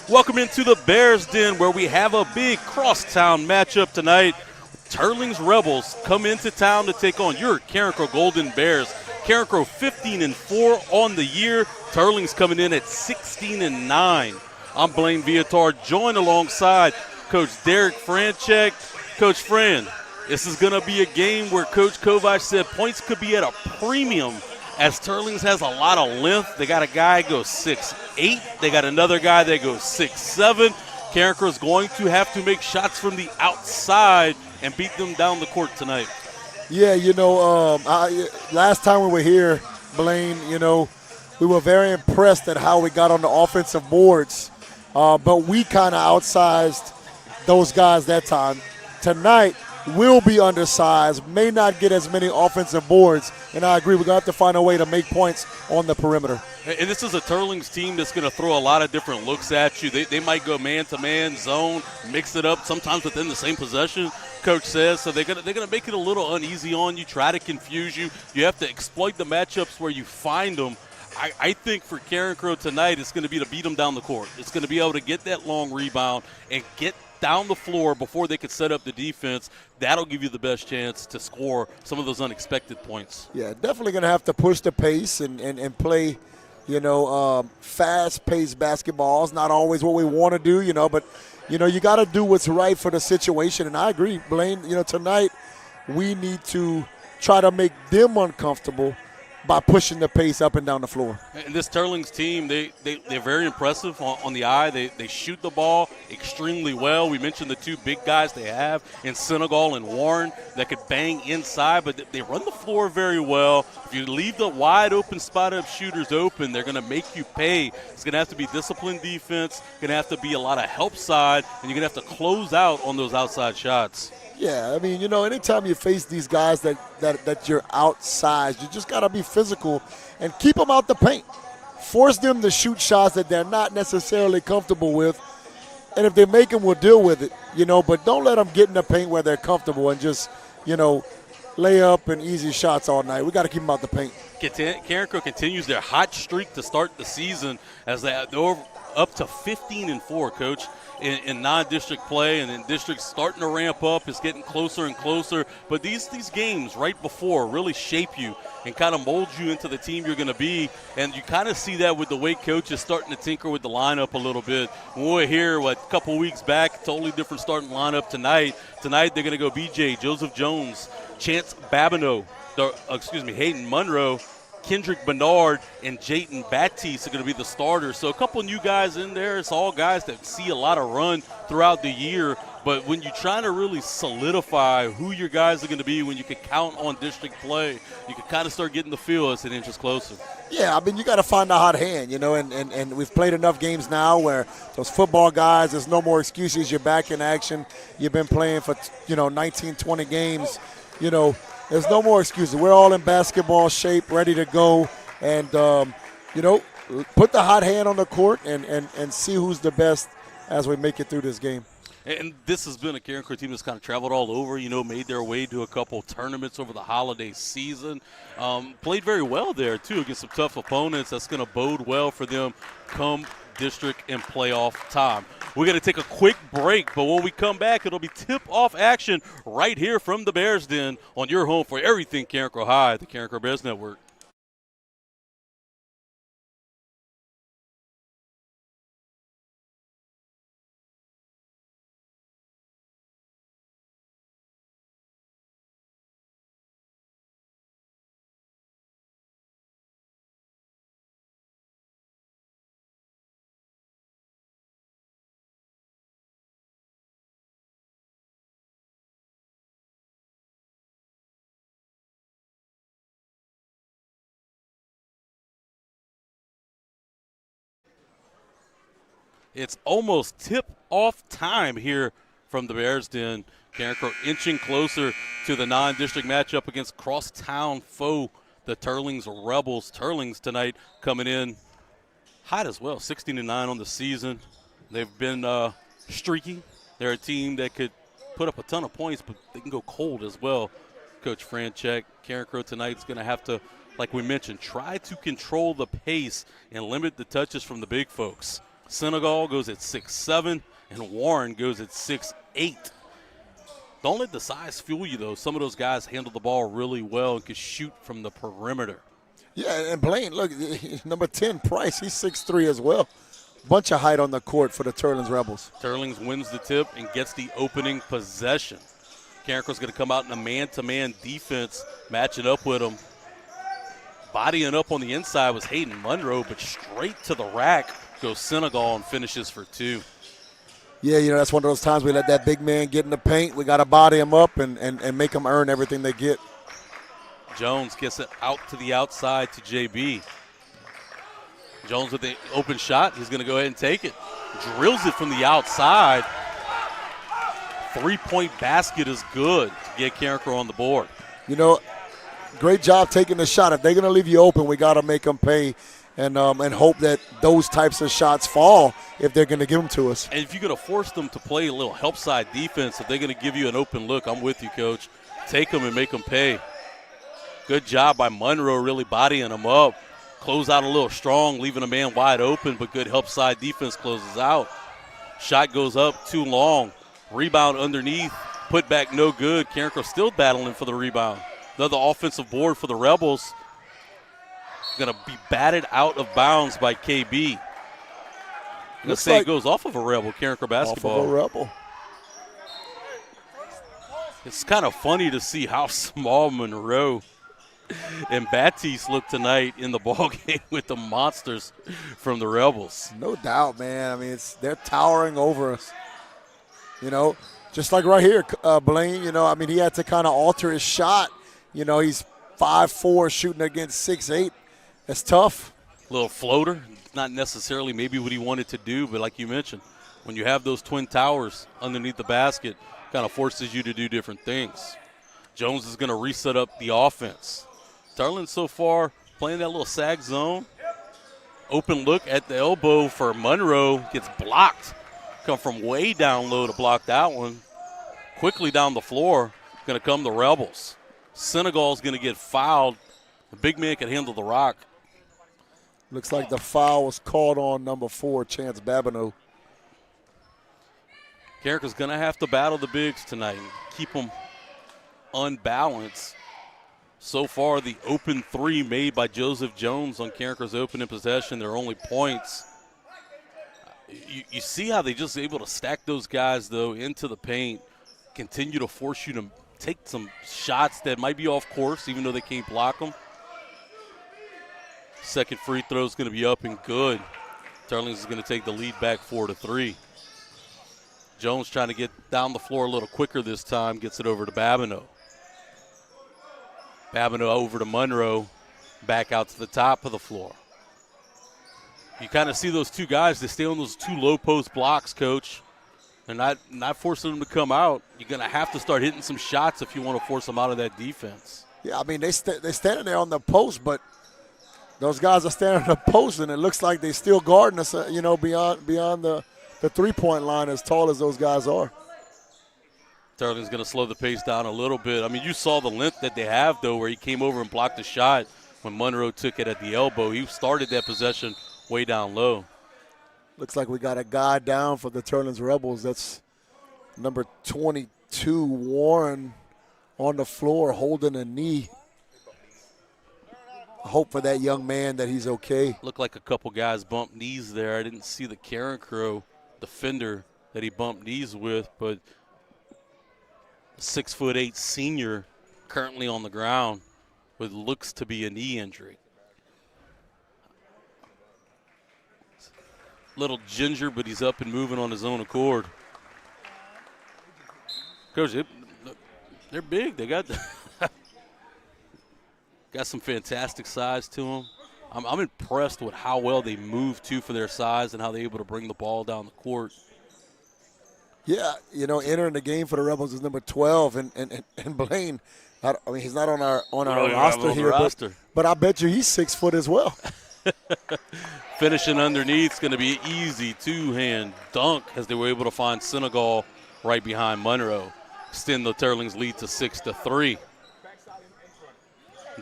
Welcome into the Bears Den, where we have a big crosstown matchup tonight. Teurlings Rebels come into town to take on your Carencro Golden Bears. Carencro 15-4 on the year. Teurlings coming in at 16-9. I'm Blaine Viator, joined alongside Coach Derek Franchek. Coach Fran, this is going to be a game where Coach Kovac said points could be at a premium, as Teurlings has a lot of length. They got a guy go 6'8". They got another guy that goes 6'7". Carencro is going to have to make shots from the outside and beat them down the court tonight. Yeah, last time we were here, Blaine, we were very impressed at how we got on the offensive boards. But we kind of outsized those guys that time. Tonight, we'll be undersized, may not get as many offensive boards, and I agree, we're going to have to find a way to make points on the perimeter. And this is a Teurlings team that's going to throw a lot of different looks at you. They might go man-to-man, zone, mix it up, sometimes within the same possession, Coach says. So they're gonna make it a little uneasy on you, try to confuse you. You have to exploit the matchups where you find them. I think for Carencro tonight, it's going to be to beat them down the court. It's going to be able to get that long rebound and get down the floor before they could set up the defense. That'll give you the best chance to score some of those unexpected points. Yeah, definitely going to have to push the pace and play, fast-paced basketball. It's not always what we want to do, but, you got to do what's right for the situation. And I agree, Blaine, tonight we need to try to make them uncomfortable by pushing the pace up and down the floor. And this Teurlings team, they're very impressive on the eye. They shoot the ball extremely well. We mentioned the two big guys they have in Senegal and Warren that could bang inside, but they run the floor very well. If you leave the wide open spot-up shooters open, they're going to make you pay. It's going to have to be disciplined defense, going to have to be a lot of help side, and you're going to have to close out on those outside shots. Yeah, I mean, anytime you face these guys that you're outside, you just got to be physical and keep them out the paint. Force them to shoot shots that they're not necessarily comfortable with. And if they make them, we'll deal with it, but don't let them get in the paint where they're comfortable and just, lay up and easy shots all night. We got to keep them out the paint. Carencro continues their hot streak to start the season as they're up to 15-4, Coach, in non-district play, and in districts starting to ramp up. It's getting closer and closer. But these games right before really shape you and kind of mold you into the team you're going to be. And you kind of see that with the way Coach is starting to tinker with the lineup a little bit. When we were here, a couple weeks back, totally different starting lineup tonight. Tonight they're going to go BJ, Joseph Jones, Chance Babineau, Hayden Monroe, Kendrick Bernard, and Jayton Baptiste are going to be the starters. So a couple new guys in there. It's all guys that see a lot of run throughout the year. But when you're trying to really solidify who your guys are going to be when you can count on district play, you can kind of start getting the feel as it inches closer. Yeah, I mean, you got to find a hot hand, and we've played enough games now where those football guys, there's no more excuses. You're back in action. You've been playing for, 19, 20 games, There's no more excuses. We're all in basketball shape, ready to go. And, put the hot hand on the court and see who's the best as we make it through this game. And this has been a Carencro team that's kind of traveled all over, made their way to a couple tournaments over the holiday season. Played very well there, too, against some tough opponents. That's going to bode well for them come district and playoff time. We're going to take a quick break, but when we come back, it'll be tip-off action right here from the Bears Den on your home for everything Carencro High, the Carencro Bears Network. It's almost tip-off time here from the Bears Den. Carencro inching closer to the non-district matchup against crosstown foe, the Teurlings Rebels. Teurlings tonight coming in hot as well, 16-9 on the season. They've been streaky. They're a team that could put up a ton of points, but they can go cold as well. Coach Franchek, Carencro tonight is going to have to, like we mentioned, try to control the pace and limit the touches from the big folks. Senegal goes at 6'7", and Warren goes at 6'8". Don't let the size fool you, though. Some of those guys handle the ball really well and can shoot from the perimeter. Yeah, and Blaine, look, number 10, Price, he's 6'3" as well. Bunch of height on the court for the Teurlings Rebels. Teurlings wins the tip and gets the opening possession. Carencro's going to come out in a man-to-man defense, matching up with him. Bodying up on the inside was Hayden Monroe, but straight to the rack goes Senegal and finishes for 2. Yeah, that's one of those times we let that big man get in the paint. We got to body him up and make him earn everything they get. Jones gets it out to the outside to JB. Jones with the open shot. He's going to go ahead and take it. Drills it from the outside. 3-point basket is good to get Carencro on the board. Great job taking the shot. If they're going to leave you open, we got to make them pay and hope that those types of shots fall if they're going to give them to us. And if you're going to force them to play a little help side defense, if they're going to give you an open look, I'm with you, Coach. Take them and make them pay. Good job by Monroe really bodying them up. Close out a little strong, leaving a man wide open, but good help side defense closes out. Shot goes up too long. Rebound underneath. Put back no good. Carencro still battling for the rebound. Another offensive board for the Rebels. Going to be batted out of bounds by KB. Let's say it goes off of a Rebel, Carencro basketball. Off of a Rebel. It's kind of funny to see how small Monroe and Baptiste look tonight in the ball game with the monsters from the Rebels. No doubt, man. I mean, they're towering over us. Just like right here, Blaine, he had to kind of alter his shot. He's 5'4", shooting against 6'8". That's tough. Little floater, not necessarily maybe what he wanted to do, but like you mentioned, when you have those twin towers underneath the basket, kind of forces you to do different things. Jones is going to reset up the offense. Teurlings so far playing that little sag zone. Open look at the elbow for Monroe. Gets blocked. Come from way down low to block that one. Quickly down the floor. Going to come the Rebels. Senegal's going to get fouled. The big man can handle the rock. Looks like the foul was called on number 4, Chance Babineau. Carencro's going to have to battle the bigs tonight and keep them unbalanced. So far, the open 3 made by Joseph Jones on Carencro's opening possession, their only points. You see how they just able to stack those guys, though, into the paint, continue to force you to take some shots that might be off course, even though they can't block them. Second free throw is going to be up and good. Teurlings is going to take the lead back 4-3. Jones trying to get down the floor a little quicker this time, gets it over to Babineau. Babineau over to Monroe, back out to the top of the floor. You kind of see those two guys, they stay on those 2 low post blocks, Coach. They're not forcing them to come out. You're going to have to start hitting some shots if you want to force them out of that defense. Yeah, I mean, they're standing there on the post, but those guys are standing on the post, and it looks like they're still guarding us, beyond the 3-point line as tall as those guys are. Teurlings going to slow the pace down a little bit. I mean, you saw the length that they have, though, where he came over and blocked the shot when Monroe took it at the elbow. He started that possession way down low. Looks like we got a guy down for the Teurlings Rebels. That's number 22, Warren, on the floor holding a knee. I hope for that young man that he's okay. Looked like a couple guys bumped knees there. I didn't see the Carencro defender that he bumped knees with, but 6'8" senior currently on the ground with looks to be a knee injury. Little ginger, but he's up and moving on his own accord. Coach, they're big. They got some fantastic size to them. I'm impressed with how well they move, too, for their size and how they're able to bring the ball down the court. Yeah, entering the game for the Rebels is number 12, and Blaine. I mean, he's not on our roster here, but I bet you he's 6 foot as well. Finishing underneath is going to be an easy 2-hand dunk as they were able to find Senegal right behind Monroe. Extend the Teurlings lead to 6-3.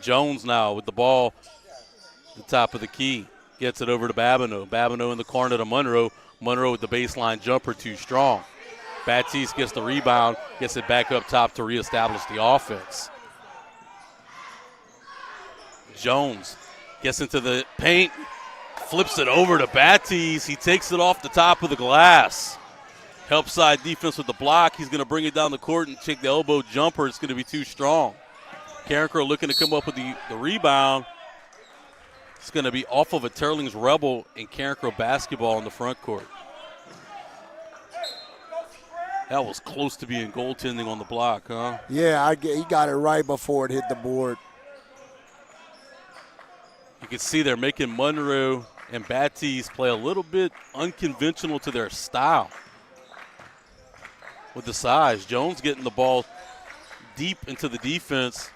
Jones now with the ball at the top of the key. Gets it over to Babineau. Babineau in the corner to Monroe. Monroe with the baseline jumper, too strong. Baptiste gets the rebound, gets it back up top to reestablish the offense. Jones gets into the paint, flips it over to Baptiste. He takes it off the top of the glass. Help side defense with the block. He's going to bring it down the court and take the elbow jumper. It's going to be too strong. Carencro looking to come up with the rebound. It's going to be off of a Teurlings Rebel and Carencro basketball in the front court. That was close to being goaltending on the block, huh? Yeah, he got it right before it hit the board. You can see they're making Monroe and Baptiste play a little bit unconventional to their style with the size. Jones getting the ball deep into the defense.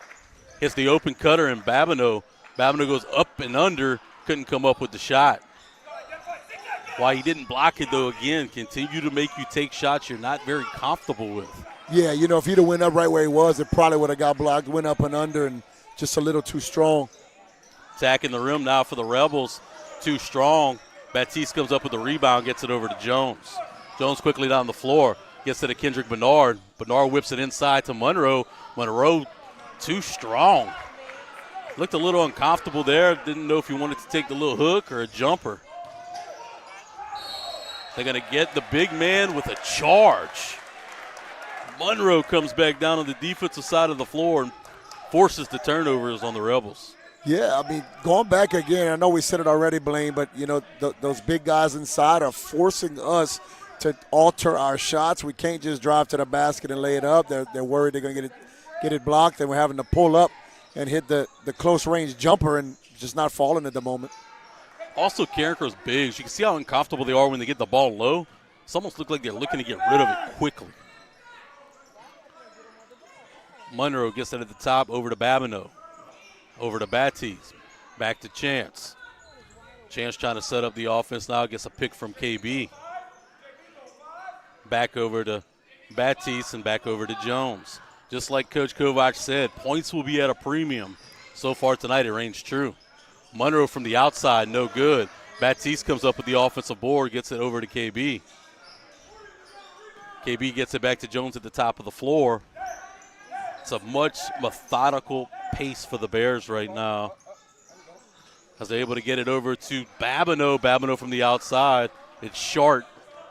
Hits the open cutter, and Babineau. Babineau goes up and under, couldn't come up with the shot. Why he didn't block it, though, again, continue to make you take shots you're not very comfortable with. Yeah, you know, if he'd have went up right where he was, it probably would have got blocked, went up and under, and just a little too strong. Attacking the rim now for the Rebels. Too strong. Baptiste comes up with the rebound, gets it over to Jones. Jones quickly down the floor, gets it to Kendrick Bernard. Bernard whips it inside to Monroe. Monroe too strong. Looked a little uncomfortable there. Didn't know if he wanted to take the little hook or a jumper. They're going to get the big man with a charge. Monroe comes back down on the defensive side of the floor and forces the turnovers on the Rebels. Yeah, I mean, going back again, I know we said it already, Blaine, but, you know, those big guys inside are forcing us to alter our shots. We can't just drive to the basket and lay it up. They're worried they're going to get it blocked, and we're having to pull up and hit the close-range jumper and just not falling at the moment. Also, Carencro's bigs. You can see how uncomfortable they are when they get the ball low. It's almost look like they're looking to get rid of it quickly. Monroe gets it at the top, over to Babineau. Over to Baptiste. Back to Chance. Chance trying to set up the offense now. Gets a pick from KB. Back over to Baptiste and back over to Jones. Just like Coach Kovac said, points will be at a premium. So far tonight, it reigns true. Monroe from the outside, no good. Baptiste comes up with the offensive board, gets it over to KB. KB gets it back to Jones at the top of the floor. It's a much methodical pace for the Bears right now, as they're able to get it over to Babineau. Babineau from the outside. It's short,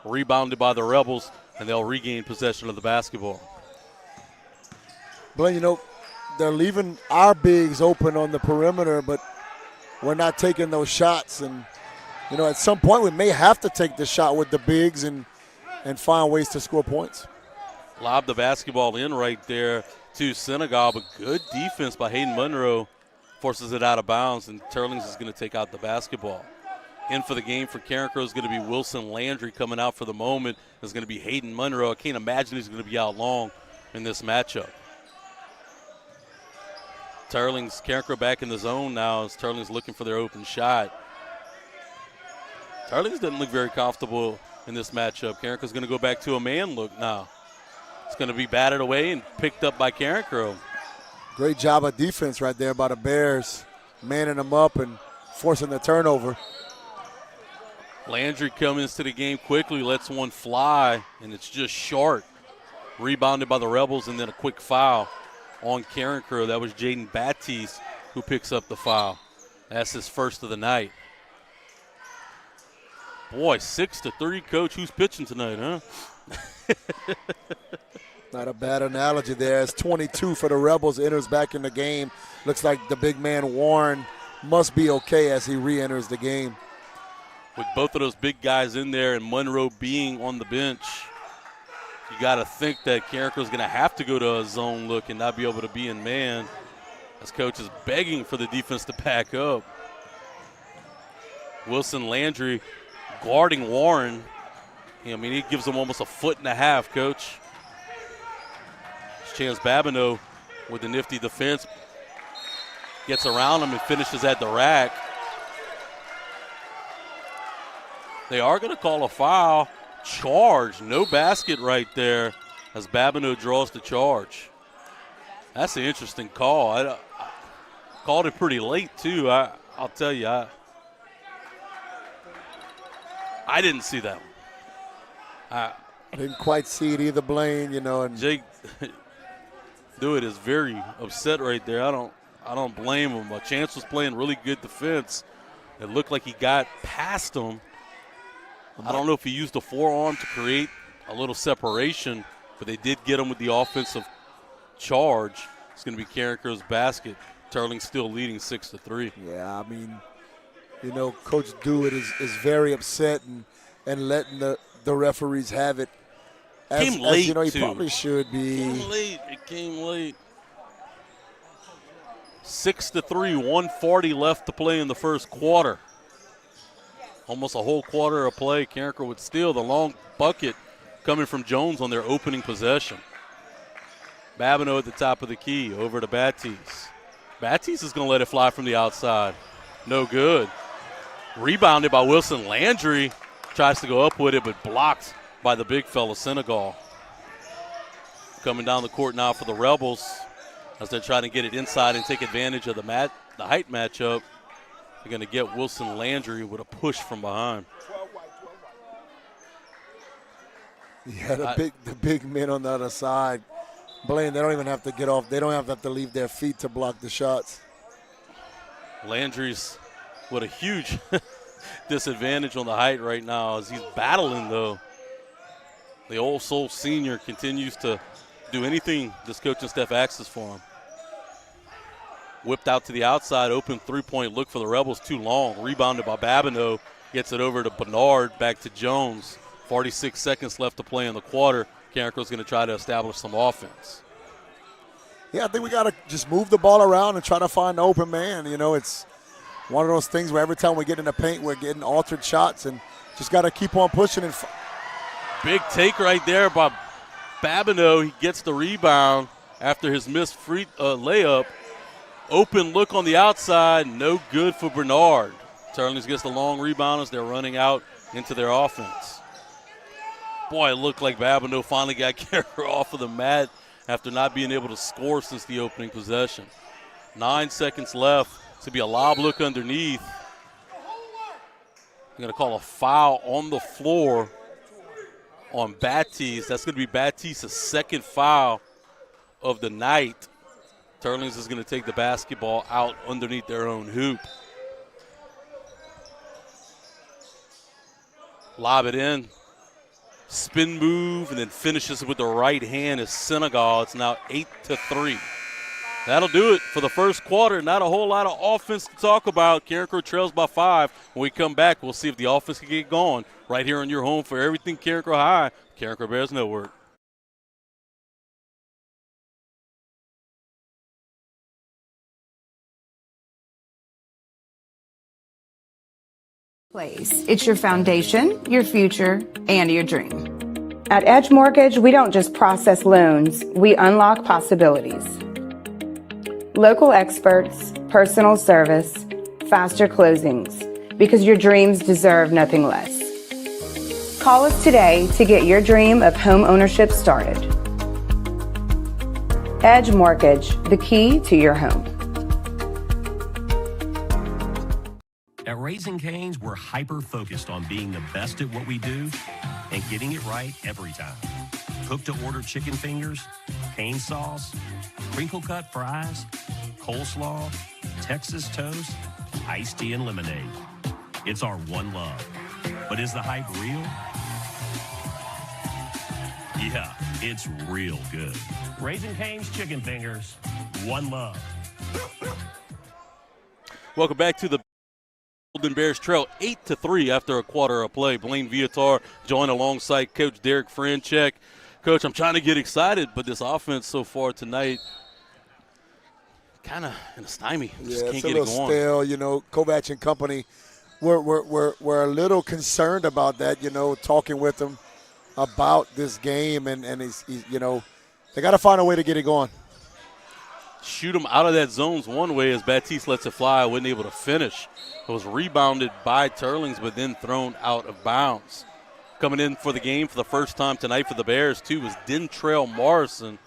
rebounded by the Rebels, and they'll regain possession of the basketball. Blaine, you know, they're leaving our bigs open on the perimeter, but we're not taking those shots. And, you know, at some point we may have to take the shot with the bigs and find ways to score points. Lobbed the basketball in right there to Senegal, but good defense by Hayden Monroe forces it out of bounds, and Teurlings is going to take out the basketball. In for the game for Carencro is going to be Wilson Landry. Coming out for the moment is going to be Hayden Monroe. I can't imagine he's going to be out long in this matchup. Teurlings, Carencro back in the zone now as Teurlings looking for their open shot. Teurlings doesn't look very comfortable in this matchup. Carencro's going to go back to a man look now. It's going to be batted away and picked up by Carencro. Great job of defense right there by the Bears, manning them up and forcing the turnover. Landry comes into the game quickly, lets one fly, and it's just short. Rebounded by the Rebels, and then a quick foul on Carencro. That was Jaden Baptiste who picks up the foul. That's his first of the night. Boy, 6-3, Coach. Who's pitching tonight, huh? Not a bad analogy there. As 22 for the Rebels enters back in the game. Looks like the big man Warren must be okay as he re-enters the game. With both of those big guys in there and Monroe being on the bench, you got to think that Carencro's going to have to go to a zone look and not be able to be in man, as Coach is begging for the defense to back up. Wilson Landry guarding Warren. I mean, he gives him almost a foot and a half, Coach. Chance Babineau with the nifty defense. Gets around him and finishes at the rack. They are going to call a foul. Charge. No basket right there as Babineau draws the charge. That's an interesting call. I called it pretty late, too. I'll tell you. I didn't see that one. I didn't quite see it either, Blaine, and Jake Dewitt is very upset right there. I don't blame him. Chance was playing really good defense. It looked like he got past him. I don't know if he used the forearm to create a little separation, but they did get him with the offensive charge. It's going to be Carencro's basket. Teurlings still leading 6-3. Yeah, I mean, Coach Dewitt is very upset and letting the referees have it. Came late, he too. Probably should be. It came late. 6-3, 1:40 left to play in the first quarter. Almost a whole quarter of play. Carencro would steal the long bucket coming from Jones on their opening possession. Babineau at the top of the key, over to Baptiste. Baptiste is going to let it fly from the outside. No good. Rebounded by Wilson Landry. Tries to go up with it, but blocked by the big fella, Senegal. Coming down the court now for the Rebels as they're trying to get it inside and take advantage of the height matchup. They're going to get Wilson Landry with a push from behind. Yeah, the big men on the other side. Blaine, they don't even have to get off. They don't have to leave their feet to block the shots. Landry's with a huge disadvantage on the height right now as he's battling, though. The old soul senior continues to do anything this coaching staff asks for him. Whipped out to the outside, open three-point look for the Rebels, too long. Rebounded by Babineau, gets it over to Bernard, back to Jones. 46 seconds left to play in the quarter. Carencro's going to try to establish some offense. Yeah, I think we got to just move the ball around and try to find the open man. It's one of those things where every time we get in the paint, we're getting altered shots and just got to keep on pushing. Big take right there by Babineau. He gets the rebound after his missed free layup. Open look on the outside, no good for Bernard. Teurlings gets the long rebound as they're running out into their offense. Boy, it looked like Babineau finally got Carencro off of the mat after not being able to score since the opening possession. 9 seconds left. To be a lob look underneath. I'm going to call a foul on the floor on Baptiste. That's going to be Baptiste's second foul of the night. Teurlings is going to take the basketball out underneath their own hoop. Lob it in. Spin move, and then finishes with the right hand is Senegal. It's now 8-3. That'll do it for the first quarter. Not a whole lot of offense to talk about. Carencro trails by 5. When we come back, we'll see if the offense can get going. Right here on your home for everything Carencro High, Carencro Bears Network. It's your foundation, your future, and your dream. At Edge Mortgage, we don't just process loans, we unlock possibilities. Local experts, personal service, faster closings, because your dreams deserve nothing less. Call us today to get your dream of home ownership started. Edge Mortgage, the key to your home. At Raising Cane's, we're hyper-focused on being the best at what we do and getting it right every time. Cook-to-order chicken fingers, cane sauce, crinkle-cut fries, coleslaw, Texas toast, iced tea, and lemonade. It's our one love. But is the hype real? Yeah, it's real good. Raising Cane's chicken fingers, one love. Welcome back to the Golden Bears trail 8-3 after a quarter of play. Blaine Viator joined alongside Coach Derek Franchek. Coach, I'm trying to get excited, but this offense so far tonight kind of in a stymie. Just can't it's a get it little going. stale. Kovac and company, we're a little concerned about that. Talking with them about this game, and he's they got to find a way to get it going. Shoot him out of that zones one way as Baptiste lets it fly. Wasn't able to finish. It was rebounded by Teurlings, but then thrown out of bounds. Coming in for the game for the first time tonight for the Bears, too, is Dentrell Morrison.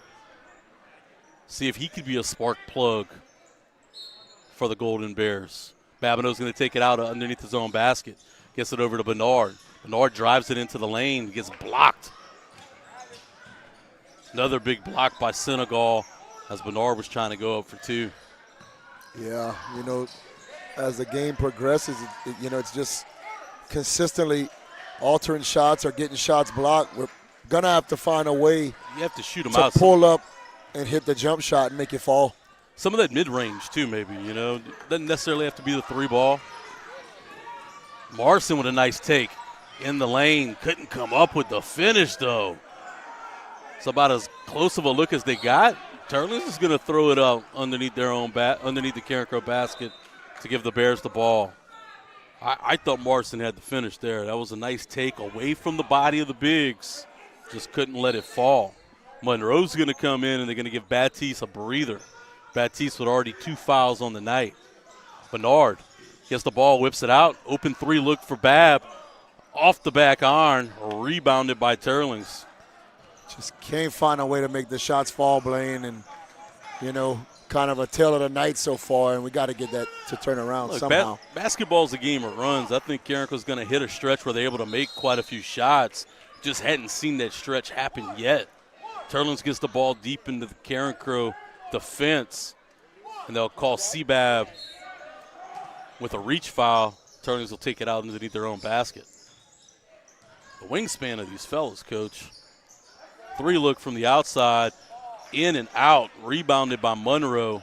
See if he could be a spark plug for the Golden Bears. Babineau's going to take it out underneath his own basket. Gets it over to Bernard. Bernard drives it into the lane, gets blocked. Another big block by Senegal as Bernard was trying to go up for 2. Yeah, as the game progresses, it's just consistently altering shots or getting shots blocked. We're going to have to find a way You have to shoot them to out. pull up and hit the jump shot and make it fall. Some of that mid-range, too, maybe, Doesn't necessarily have to be the 3 ball. Morrison with a nice take in the lane. Couldn't come up with the finish, though. It's about as close of a look as they got. Teurlings is going to throw it up underneath their own underneath the Carencro basket to give the Bears the ball. I thought Morrison had the finish there. That was a nice take away from the body of the bigs. Just couldn't let it fall. Monroe's going to come in, and they're going to give Baptiste a breather. Baptiste with already 2 fouls on the night. Bernard gets the ball, whips it out. Open 3 look for Bab. Off the back iron, rebounded by Teurlings. Just can't find a way to make the shots fall, Blaine, and, kind of a tale of the night so far, and we got to get that to turn around somehow. Basketball's a game of runs. I think Carencro's going to hit a stretch where they're able to make quite a few shots. Just hadn't seen that stretch happen yet. Teurlings gets the ball deep into the Carencro defense, and they'll call Seabab with a reach foul. Teurlings will take it out underneath their own basket. The wingspan of these fellas, Coach. 3 look from the outside, in and out, rebounded by Monroe.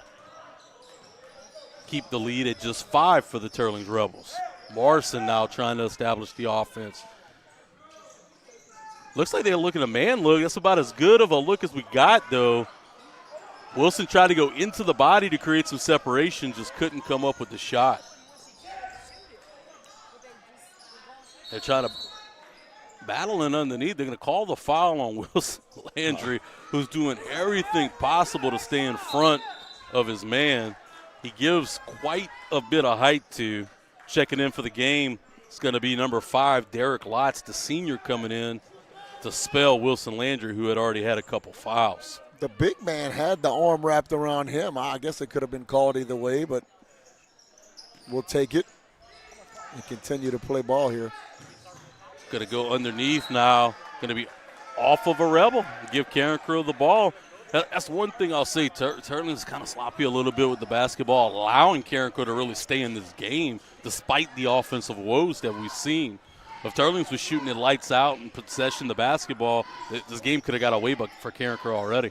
Keep the lead at just 5 for the Teurlings Rebels. Morrison now trying to establish the offense. Looks like they're looking a man look. That's about as good of a look as we got, though. Wilson tried to go into the body to create some separation, just couldn't come up with the shot. They're trying to battling underneath. They're going to call the foul on Wilson Landry, who's doing everything possible to stay in front of his man. He gives quite a bit of height to. Checking in for the game, it's going to be number 5, Derek Lotz, the senior, coming in to spell Wilson Landry, who had already had a couple fouls. The big man had the arm wrapped around him. I guess it could have been called either way, but we'll take it and continue to play ball here. Going to go underneath now. Going to be off of a Rebel. Give Carencro the ball. That's one thing I'll say. Teurlings kind of sloppy a little bit with the basketball, allowing Carencro to really stay in this game despite the offensive woes that we've seen. If Teurlings was shooting it lights out and possession the basketball, this game could have got away for Carencro already.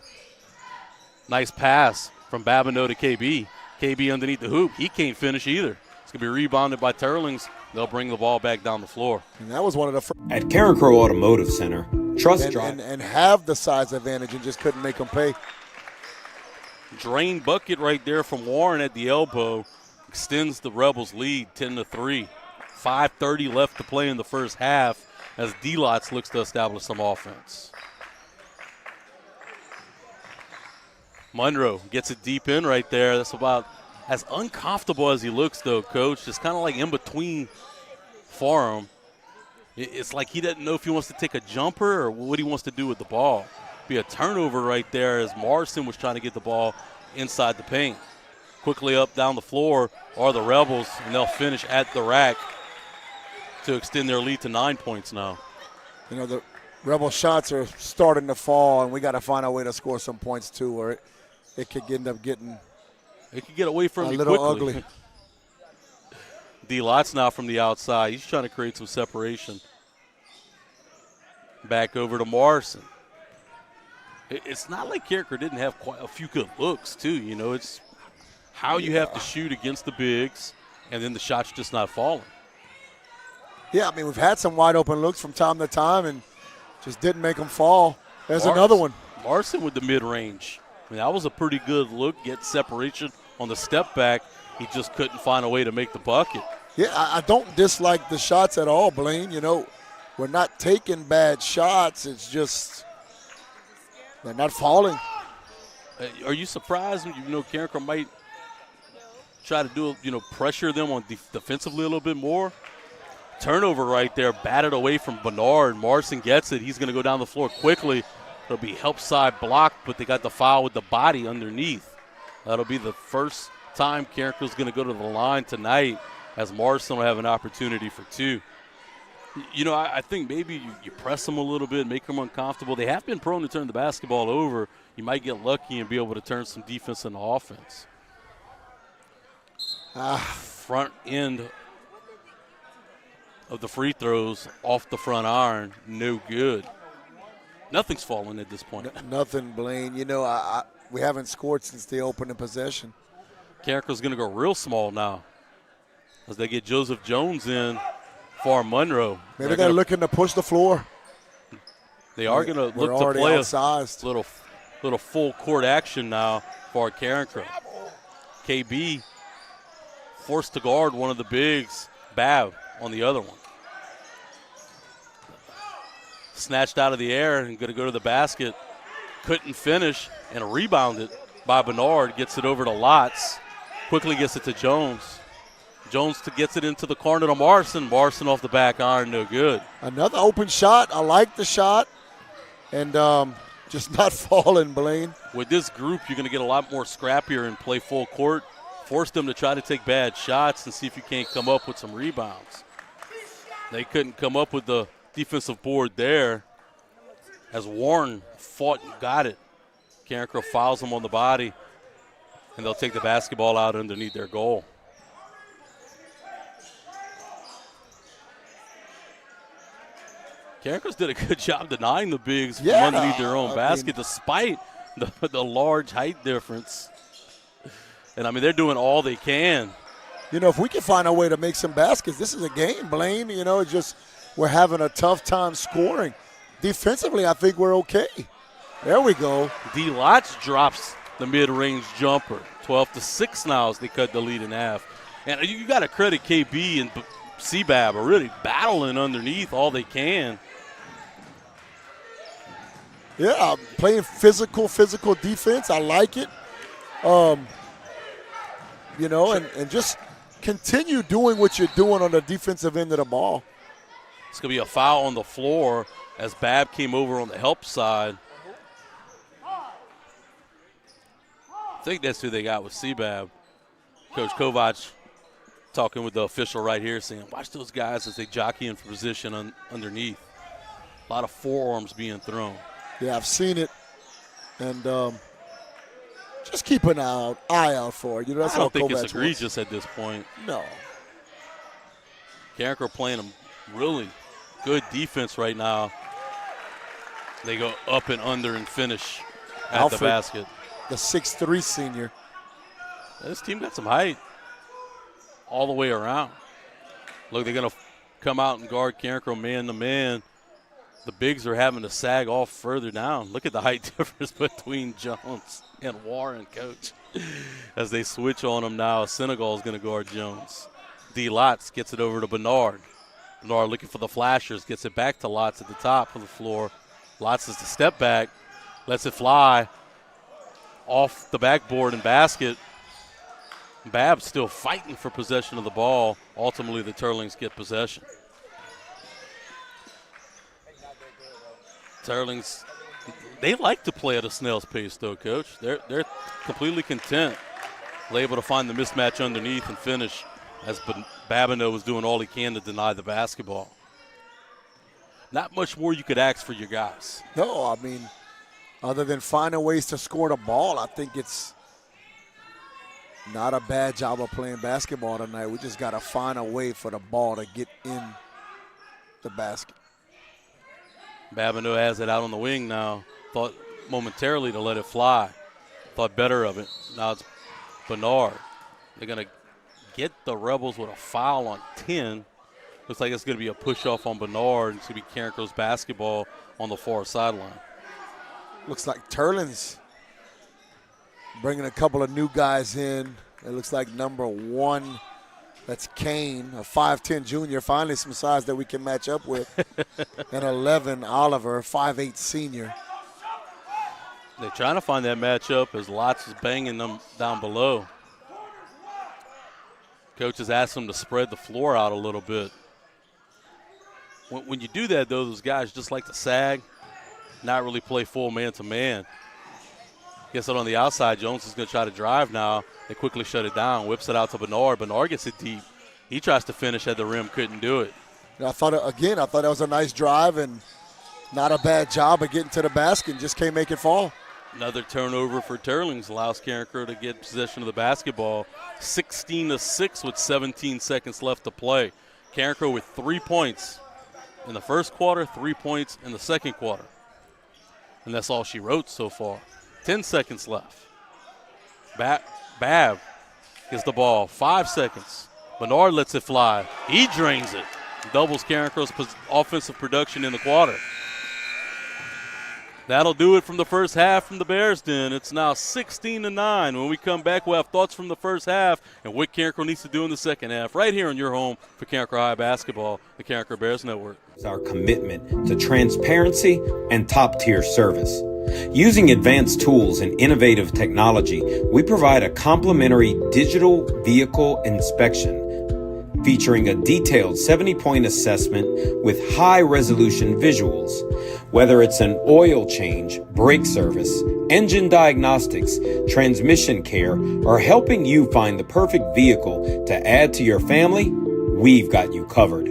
Nice pass from Babineau to KB. KB underneath the hoop. He can't finish either. It's going to be rebounded by Teurlings. They'll bring the ball back down the floor. And that was one of the first. At Carencro Automotive Center, trust drive. And have the size advantage and just couldn't make them pay. Drain bucket right there from Warren at the elbow. Extends the Rebels' lead 10-3. 5:30 left to play in the first half as D-Lots looks to establish some offense. Monroe gets it deep in right there. That's about as uncomfortable as he looks, though, Coach. Just kind of like in between for him. It's like he doesn't know if he wants to take a jumper or what he wants to do with the ball. Be a turnover right there as Morrison was trying to get the ball inside the paint. Quickly up down the floor are the Rebels, and they'll finish at the rack to extend their lead to 9 points now. The Rebel shots are starting to fall, and we got to find a way to score some points too, or it could end up getting It could get away from a you little quickly. ugly. D-Lots now from the outside. He's trying to create some separation. Back over to Morrison. It's not like Carencro didn't have quite a few good looks, too. It's how you have to shoot against the bigs, and then the shot's just not falling. Yeah, we've had some wide open looks from time to time and just didn't make them fall. There's another one. Morrison with the mid-range. That was a pretty good look, get separation on the step back. He just couldn't find a way to make the bucket. Yeah, I don't dislike the shots at all, Blaine. We're not taking bad shots. It's just they're not falling. Are you surprised when Carencro might try to do, pressure them on defensively a little bit more? Turnover right there, batted away from Bernard. Morrison gets it. He's going to go down the floor quickly. It'll be help side blocked, but they got the foul with the body underneath. That'll be the first time Carencro's going to go to the line tonight as Morrison will have an opportunity for 2. You know, I think maybe you press them a little bit, make them uncomfortable. They have been prone to turn the basketball over. You might get lucky and be able to turn some defense into offense. Front end of the free throws off the front iron, no good. Nothing's falling at this point. Nothing, Blaine. You know, we haven't scored since the opening possession. Carencro's going to go real small now as they get Joseph Jones in for Monroe. Maybe they're looking to push the floor. They are going to look to play a little full court action now for Carencro. KB forced to guard one of the bigs, Bab on the other one. Snatched out of the air and going to go to the basket. Couldn't finish and rebounded by Bernard. Gets it over to Lotz. Quickly gets it to Jones. Jones gets it into the corner to Marson. Marson off the back iron, no good. Another open shot. I like the shot. And just not falling, Blaine. With this group, you're going to get a lot more scrappier and play full court. Force them to try to take bad shots and see if you can't come up with some rebounds. They couldn't come up with the defensive board there as Warren fought and got it. Carencro fouls him on the body, and they'll take the basketball out underneath their goal. Carencro's did a good job denying the bigs from underneath their own basket despite the large height difference. And, I mean, they're doing all they can. You know, if we can find a way to make some baskets, this is a game, Blaine. You know, it's just we're having a tough time scoring. Defensively, I think we're okay. There we go. D. Lotz drops the mid-range jumper. 12-6 now as they cut the lead in half. And you got to credit KB and Seabab are really battling underneath all they can. Yeah, playing physical defense. I like it. You know, and just continue doing what you're doing on the defensive end of the ball. It's going to be a foul on the floor as Bab came over on the help side. I think that's who they got with Seabab. Coach Kovac talking with the official right here saying, watch those guys as they jockey in for position underneath. A lot of forearms being thrown. Yeah, I've seen it. And just keep an eye out for it. You know, that's I don't think Kovac it's egregious at this point. No. Carencro playing them really good defense right now. They go up and under and finish at Alfred, the basket. The 6'3" senior. This team got some height all the way around. Look, they're going to come out and guard Carencro man to man. The bigs are having to sag off further down. Look at the height difference between Jones and Warren, Coach. As they switch on him now, Senegal is going to guard Jones. D. Lotz gets it over to Bernard. Bernard looking for the flashers, gets it back to Lotz at the top of the floor. Lotz is the step back, lets it fly off the backboard and basket. Bab's still fighting for possession of the ball. Ultimately, the Teurlings get possession. Teurlings, they like to play at a snail's pace, though, Coach. They're completely content. They're able to find the mismatch underneath and finish as Babineau was doing all he can to deny the basketball. Not much more you could ask for your guys. No, I mean, other than finding ways to score the ball, I think it's not a bad job of playing basketball tonight. We just got to find a way for the ball to get in the basket. Babineau has it out on the wing now. Thought momentarily to let it fly. Thought better of it. Now it's Bernard. They're going to get the Rebels with a foul on 10. Looks like it's going to be a push-off on Bernard. It's going to be Carencro's basketball on the far sideline. Looks like Teurlings bringing a couple of new guys in. It looks like number 1, that's Kane, a 5'10 junior, finally some size that we can match up with. And 11, Oliver, 5'8 senior. They're trying to find that matchup as Lotz is banging them down below. Coach has asked them to spread the floor out a little bit. When you do that, though, those guys just like to sag, not really play full man-to-man. Gets it on the outside. Jones is going to try to drive now. They quickly shut it down, whips it out to Bernard. Bernard gets it deep. He tries to finish at the rim, couldn't do it. I thought that was a nice drive and not a bad job of getting to the basket and just can't make it fall. Another turnover for Teurlings allows Carencro to get possession of the basketball. 16-6 with 17 seconds left to play. Carencro with 3 points in the first quarter, 3 points in the second quarter. And that's all she wrote so far. 10 seconds left. Babb gets the ball. 5 seconds. Bernard lets it fly. He drains it. Doubles Carencro's offensive production in the quarter. That'll do it from the first half from the Bears Den. It's now 16-9. When we come back, we'll have thoughts from the first half and what Carencro needs to do in the second half. Right here on your home for Carencro High Basketball, the Carencro Bears Network. It's our commitment to transparency and top-tier service. Using advanced tools and innovative technology, we provide a complimentary digital vehicle inspection featuring a detailed 70-point assessment with high-resolution visuals. Whether it's an oil change, brake service, engine diagnostics, transmission care, or helping you find the perfect vehicle to add to your family, we've got you covered.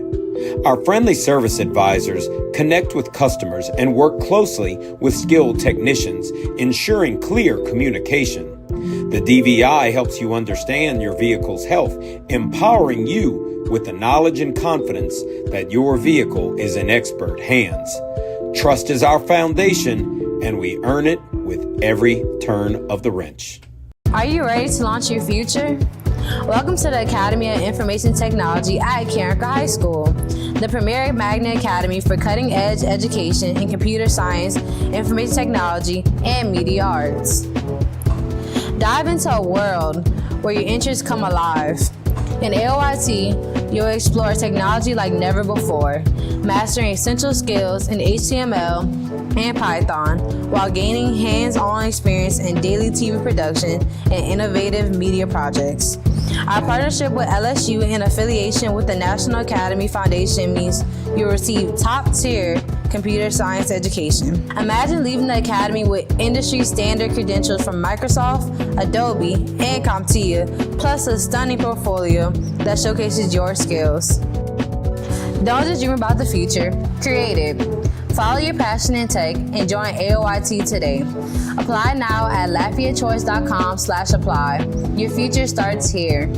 Our friendly service advisors connect with customers and work closely with skilled technicians, ensuring clear communication. The DVI helps you understand your vehicle's health, empowering you with the knowledge and confidence that your vehicle is in expert hands. Trust is our foundation, and we earn it with every turn of the wrench. Are you ready to launch your future? Welcome to the Academy of Information Technology at Carencro High School, the premier magnet academy for cutting-edge education in computer science, information technology, and media arts. Dive into a world where your interests come alive. In AOIT, you'll explore technology like never before, mastering essential skills in HTML and Python while gaining hands-on experience in daily TV production and innovative media projects. Our partnership with LSU and affiliation with the National Academy Foundation means you'll receive top-tier computer science education. Imagine leaving the academy with industry-standard credentials from Microsoft, Adobe, and CompTIA, plus a stunning portfolio that showcases your skills. Don't just dream about the future, create it. Follow your passion in tech and join AOIT today. Apply now at LafayetteChoice.com/apply. Your future starts here.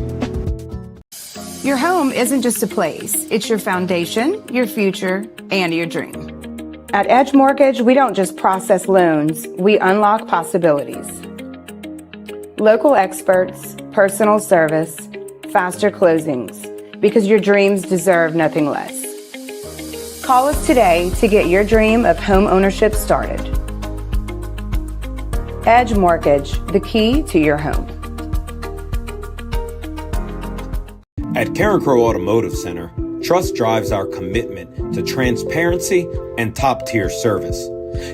Your home isn't just a place, it's your foundation, your future, and your dream. At Edge Mortgage, we don't just process loans, we unlock possibilities. Local experts, personal service, faster closings, because your dreams deserve nothing less. Call us today to get your dream of home ownership started. Edge Mortgage, the key to your home. At Carencro Automotive Center, trust drives our commitment to transparency and top-tier service.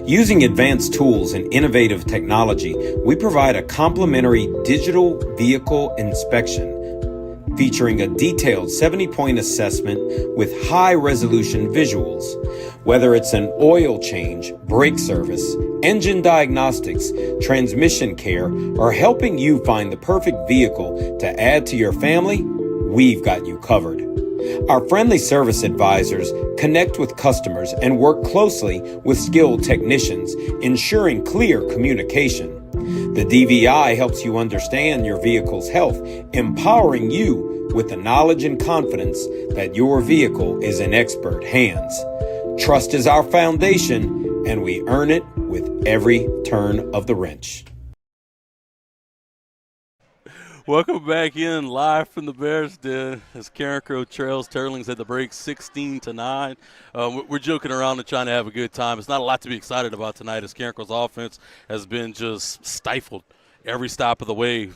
Using advanced tools and innovative technology, we provide a complimentary digital vehicle inspection featuring a detailed 70-point assessment with high-resolution visuals. Whether it's an oil change, brake service, engine diagnostics, transmission care, or helping you find the perfect vehicle to add to your family, we've got you covered. Our friendly service advisors connect with customers and work closely with skilled technicians, ensuring clear communication. The DVI helps you understand your vehicle's health, empowering you with the knowledge and confidence that your vehicle is in expert hands. Trust is our foundation, and we earn it with every turn of the wrench. Welcome back in live from the Bears Den as Carencro trails Teurlings at the break 16-9. We're joking around and trying to have a good time. It's not a lot to be excited about tonight as Carencro's offense has been just stifled every stop of the way.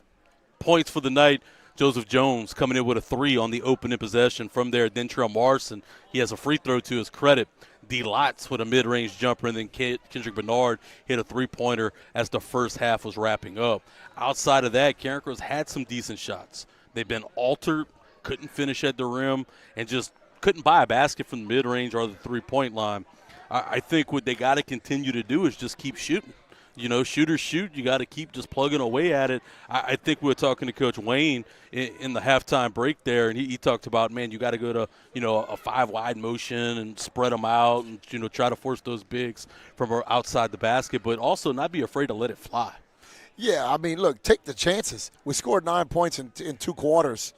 Points for the night, Joseph Jones coming in with a 3 on the opening possession. From there, Dentrell Morrison, he has a free throw to his credit. D. Lotz with a mid-range jumper, and then Kendrick Bernard hit a three-pointer as the first half was wrapping up. Outside of that, Carencro's had some decent shots. They've been altered, couldn't finish at the rim, and just couldn't buy a basket from the mid-range or the three-point line. I think what they got to continue to do is just keep shooting. shoot or shoot. You got to keep just plugging away at it. I think we were talking to Coach Wayne in the halftime break there, and he talked about, man, you got to go to, a 5-wide motion and spread them out and, try to force those bigs from outside the basket, but also not be afraid to let it fly. Yeah, I mean, look, take the chances. We scored 9 points in 2 quarters,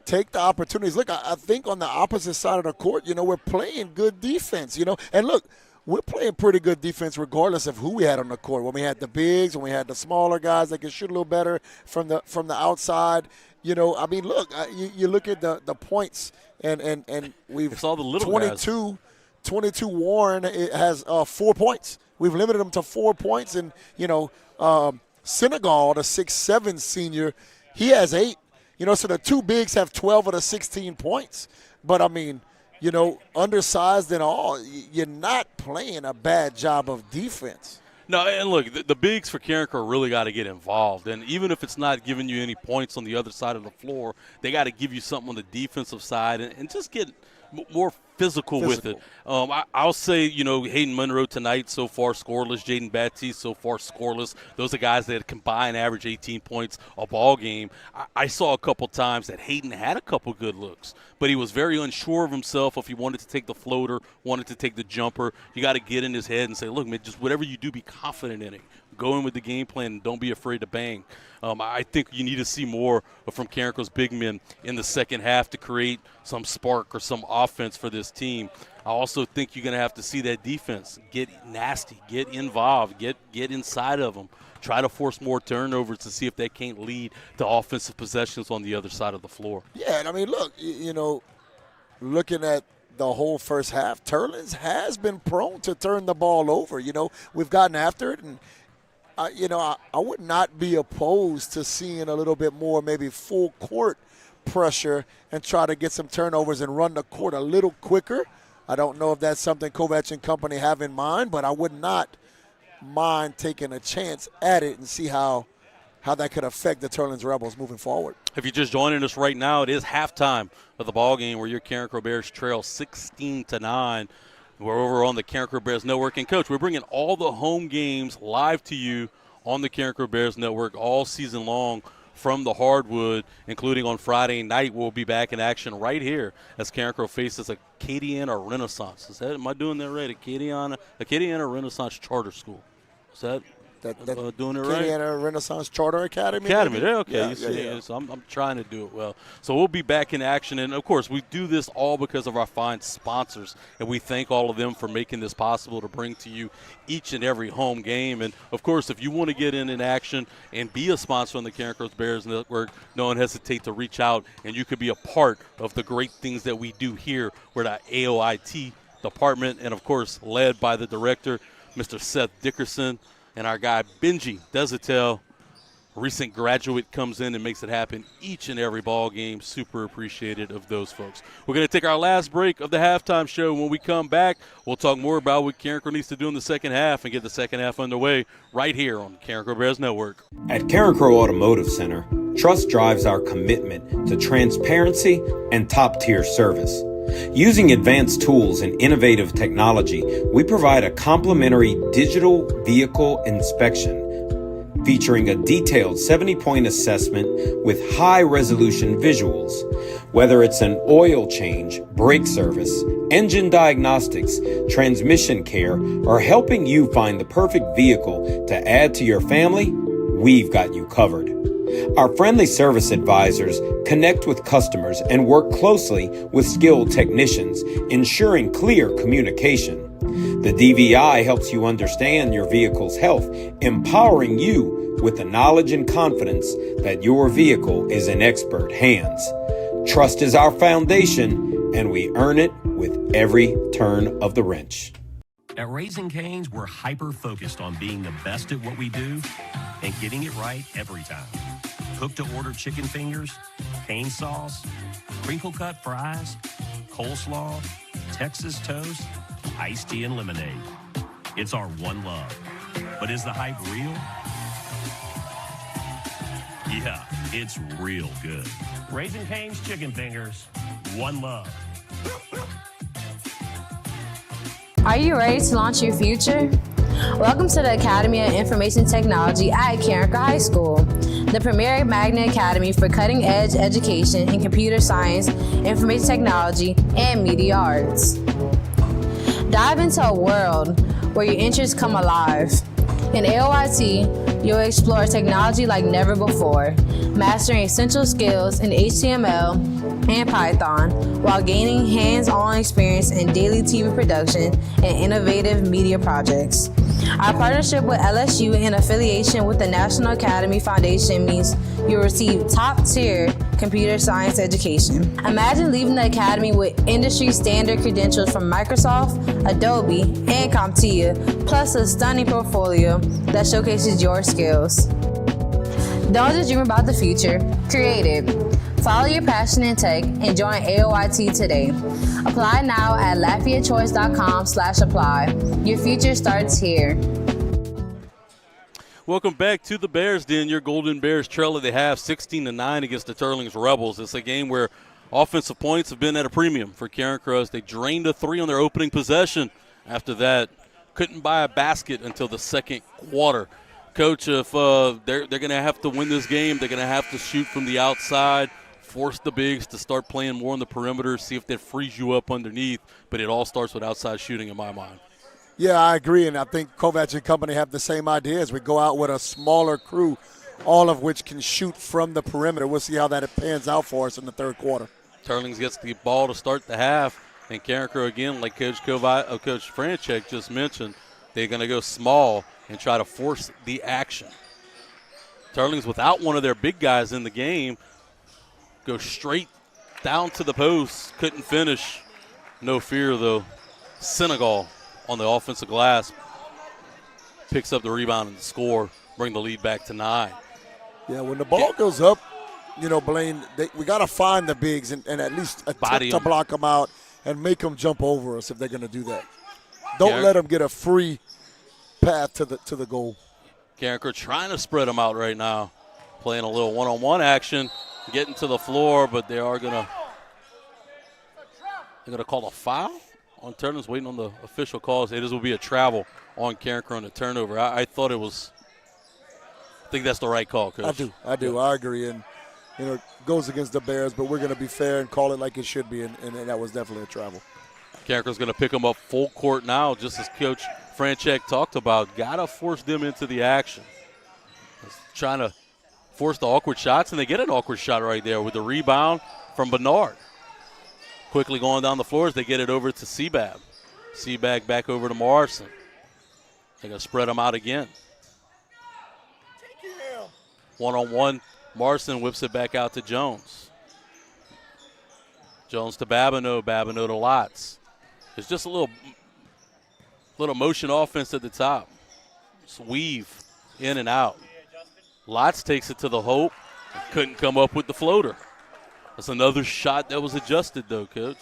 Take the opportunities. Look, I think on the opposite side of the court, we're playing good defense, And look, we're playing pretty good defense regardless of who we had on the court. When we had the bigs, when we had the smaller guys that could shoot a little better from the outside. I mean, look, you look at the points, and we've it's all the little 22 Warren has 4 points. We've limited him to 4 points. And, Senegal, the 6'7" senior, he has 8. So the 2 bigs have 12 of the 16 points. But, I mean, undersized and all, you're not playing a bad job of defense. No, and look, the bigs for Carencro really got to get involved. And even if it's not giving you any points on the other side of the floor, they got to give you something on the defensive side and just get more physical with it. I'll say, Hayden Monroe tonight so far scoreless. Jaden Baptiste so far scoreless. Those are guys that combined average 18 points a ball game. I saw a couple times that Hayden had a couple good looks, but he was very unsure of himself if he wanted to take the floater, wanted to take the jumper. You got to get in his head and say, look, man, just whatever you do, be confident in it. Go in with the game plan and don't be afraid to bang. I think you need to see more from Carencro's big men in the second half to create some spark or some offense for this team. I also think you're going to have to see that defense get nasty, get involved, get inside of them. Try to force more turnovers to see if they can't lead to offensive possessions on the other side of the floor. Yeah, and I mean, look, looking at the whole first half, Teurlings has been prone to turn the ball over. We've gotten after it, and I would not be opposed to seeing a little bit more maybe full court pressure and try to get some turnovers and run the court a little quicker. I don't know if that's something Kovac and company have in mind, but I would not mind taking a chance at it and see how that could affect the Teurlings Rebels moving forward. If you're just joining us right now, it is halftime of the ball game where your Carencro Bears trail 16-9. We're over on the Carencro Bears Network. And, Coach, we're bringing all the home games live to you on the Carencro Bears Network all season long from the hardwood, including on Friday night. We'll be back in action right here as Carencro faces Acadiana Renaissance. Am I doing that right? Acadiana Renaissance Charter School. Is that doing it right? Acadiana Renaissance Charter Academy. Okay. Yeah. So I'm trying to do it well. So we'll be back in action. And, of course, we do this all because of our fine sponsors. And we thank all of them for making this possible to bring to you each and every home game. And, of course, if you want to get in action and be a sponsor on the Carencro Bears Network, don't hesitate to reach out. And you could be a part of the great things that we do here. We're the AOIT department and, of course, led by the director, Mr. Seth Dickerson. And our guy, Benji Desatel, recent graduate, comes in and makes it happen each and every ball game. Super appreciated of those folks. We're going to take our last break of the halftime show. When we come back, we'll talk more about what Carencro needs to do in the second half and get the second half underway right here on the Carencro Bears Network. At Carencro Automotive Center, trust drives our commitment to transparency and top-tier service. Using advanced tools and innovative technology, we provide a complimentary digital vehicle inspection featuring a detailed 70-point assessment with high-resolution visuals. Whether it's an oil change, brake service, engine diagnostics, transmission care, or helping you find the perfect vehicle to add to your family, we've got you covered. Our friendly service advisors connect with customers and work closely with skilled technicians, ensuring clear communication. The DVI helps you understand your vehicle's health, empowering you with the knowledge and confidence that your vehicle is in expert hands. Trust is our foundation, and we earn it with every turn of the wrench. At Raising Cane's, we're hyper-focused on being the best at what we do and getting it right every time. Cook-to-order chicken fingers, cane sauce, crinkle-cut fries, coleslaw, Texas toast, iced tea, and lemonade. It's our one love. But is the hype real? Yeah, it's real good. Raising Cane's chicken fingers, one love. Are you ready to launch your future? Welcome to the Academy of Information Technology at Carencro High School, the premier magnet academy for cutting-edge education in computer science, information technology, and media arts. Dive into a world where your interests come alive. In AOIT, you'll explore technology like never before, mastering essential skills in HTML and Python while gaining hands-on experience in daily TV production and innovative media projects. Our partnership with LSU and affiliation with the National Academy Foundation means you'll receive top-tier computer science education. Imagine leaving the academy with industry-standard credentials from Microsoft, Adobe, and CompTIA, plus a stunning portfolio that showcases your skills. Don't just dream about the future, create it. Follow your passion in tech and join AOIT today. Apply now at LafayetteChoice.com/apply. Your future starts here. Welcome back to the Bears Den. Your Golden Bears trail at the half, 16-9 against the Teurlings Rebels. It's a game where offensive points have been at a premium for Carencro as they drained a 3 on their opening possession. After that, couldn't buy a basket until the second quarter. Coach, if they're going to have to win this game, they're going to have to shoot from the outside, force the bigs to start playing more on the perimeter, see if that frees you up underneath. But it all starts with outside shooting in my mind. Yeah, I agree, and I think Kovac and company have the same idea as we go out with a smaller crew, all of which can shoot from the perimeter. We'll see how that pans out for us in the third quarter. Teurlings gets the ball to start the half, and Carencro again, like Coach Franchek just mentioned, they're going to go small and try to force the action. Teurlings, without one of their big guys in the game, go straight down to the post. Couldn't finish. No fear, though. Senegal on the offensive glass picks up the rebound and the score, bring the lead back to 9. Yeah, when the ball goes up, Blaine, we got to find the bigs and at least attempt to block them out and make them jump over us if they're going to do that. Don't let them get a free path to the goal. Carencro trying to spread them out right now, playing a little one-on-one action, getting to the floor, but they are they're gonna call a foul on Teurlings, waiting on the official calls. It will be a travel on Carencro on the turnover. I thought it was. I think that's the right call, Coach. I do. I agree, and it goes against the Bears, but we're gonna be fair and call it like it should be, and that was definitely a travel. Carencro's going to pick them up full court now, just as Coach Franchek talked about. Got to force them into the action. Trying to force the awkward shots, and they get an awkward shot right there with the rebound from Bernard. Quickly going down the floor as they get it over to Seabag. Seabag back over to Morrison. They're going to spread them out again. One-on-one, Morrison whips it back out to Jones. Jones to Babineau, Babineau to Lotz. It's just a little motion offense at the top. Just weave in and out. Lotz takes it to the hoop. Couldn't come up with the floater. That's another shot that was adjusted, though, Coach.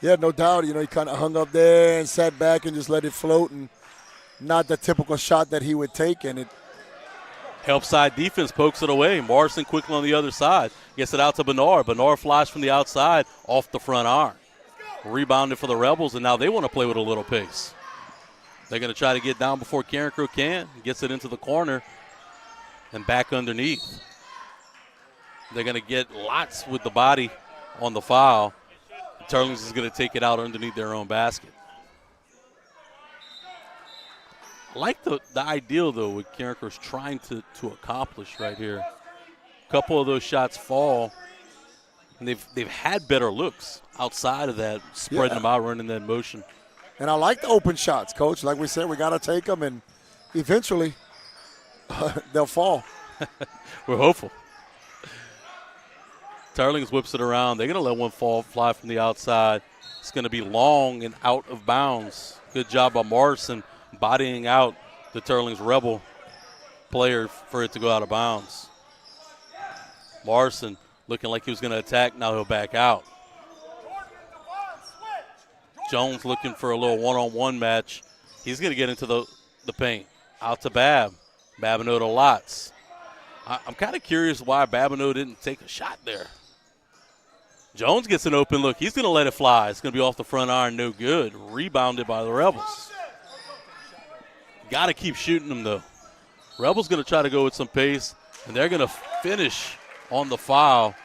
Yeah, no doubt. He kind of hung up there and sat back and just let it float, and not the typical shot that he would take. And it help side defense pokes it away. Morrison quickly on the other side. Gets it out to Bernard. Bernard flies from the outside off the front arm. Rebounded for the Rebels, and now they want to play with a little pace. They're going to try to get down before Carencro can. Gets it into the corner and back underneath. They're going to get Lotz with the body on the foul. Teurlings is going to take it out underneath their own basket. I like the ideal, though, what Carencro's trying to accomplish right here. A couple of those shots fall, and they've had better looks outside of that, spreading them out, running that motion. And I like the open shots, Coach. Like we said, we got to take them, and eventually they'll fall. We're hopeful. Teurlings whips it around. They're going to let one fly from the outside. It's going to be long and out of bounds. Good job by Morrison bodying out the Teurlings Rebel player for it to go out of bounds. Morrison looking like he was going to attack. Now he'll back out. Jones looking for a little one-on-one match. He's going to get into the paint. Out to Babineau to Lotz. I'm kind of curious why Babineau didn't take a shot there. Jones gets an open look. He's going to let it fly. It's going to be off the front iron, no good. Rebounded by the Rebels. Got to keep shooting them, though. Rebels going to try to go with some pace, and they're going to finish on the foul.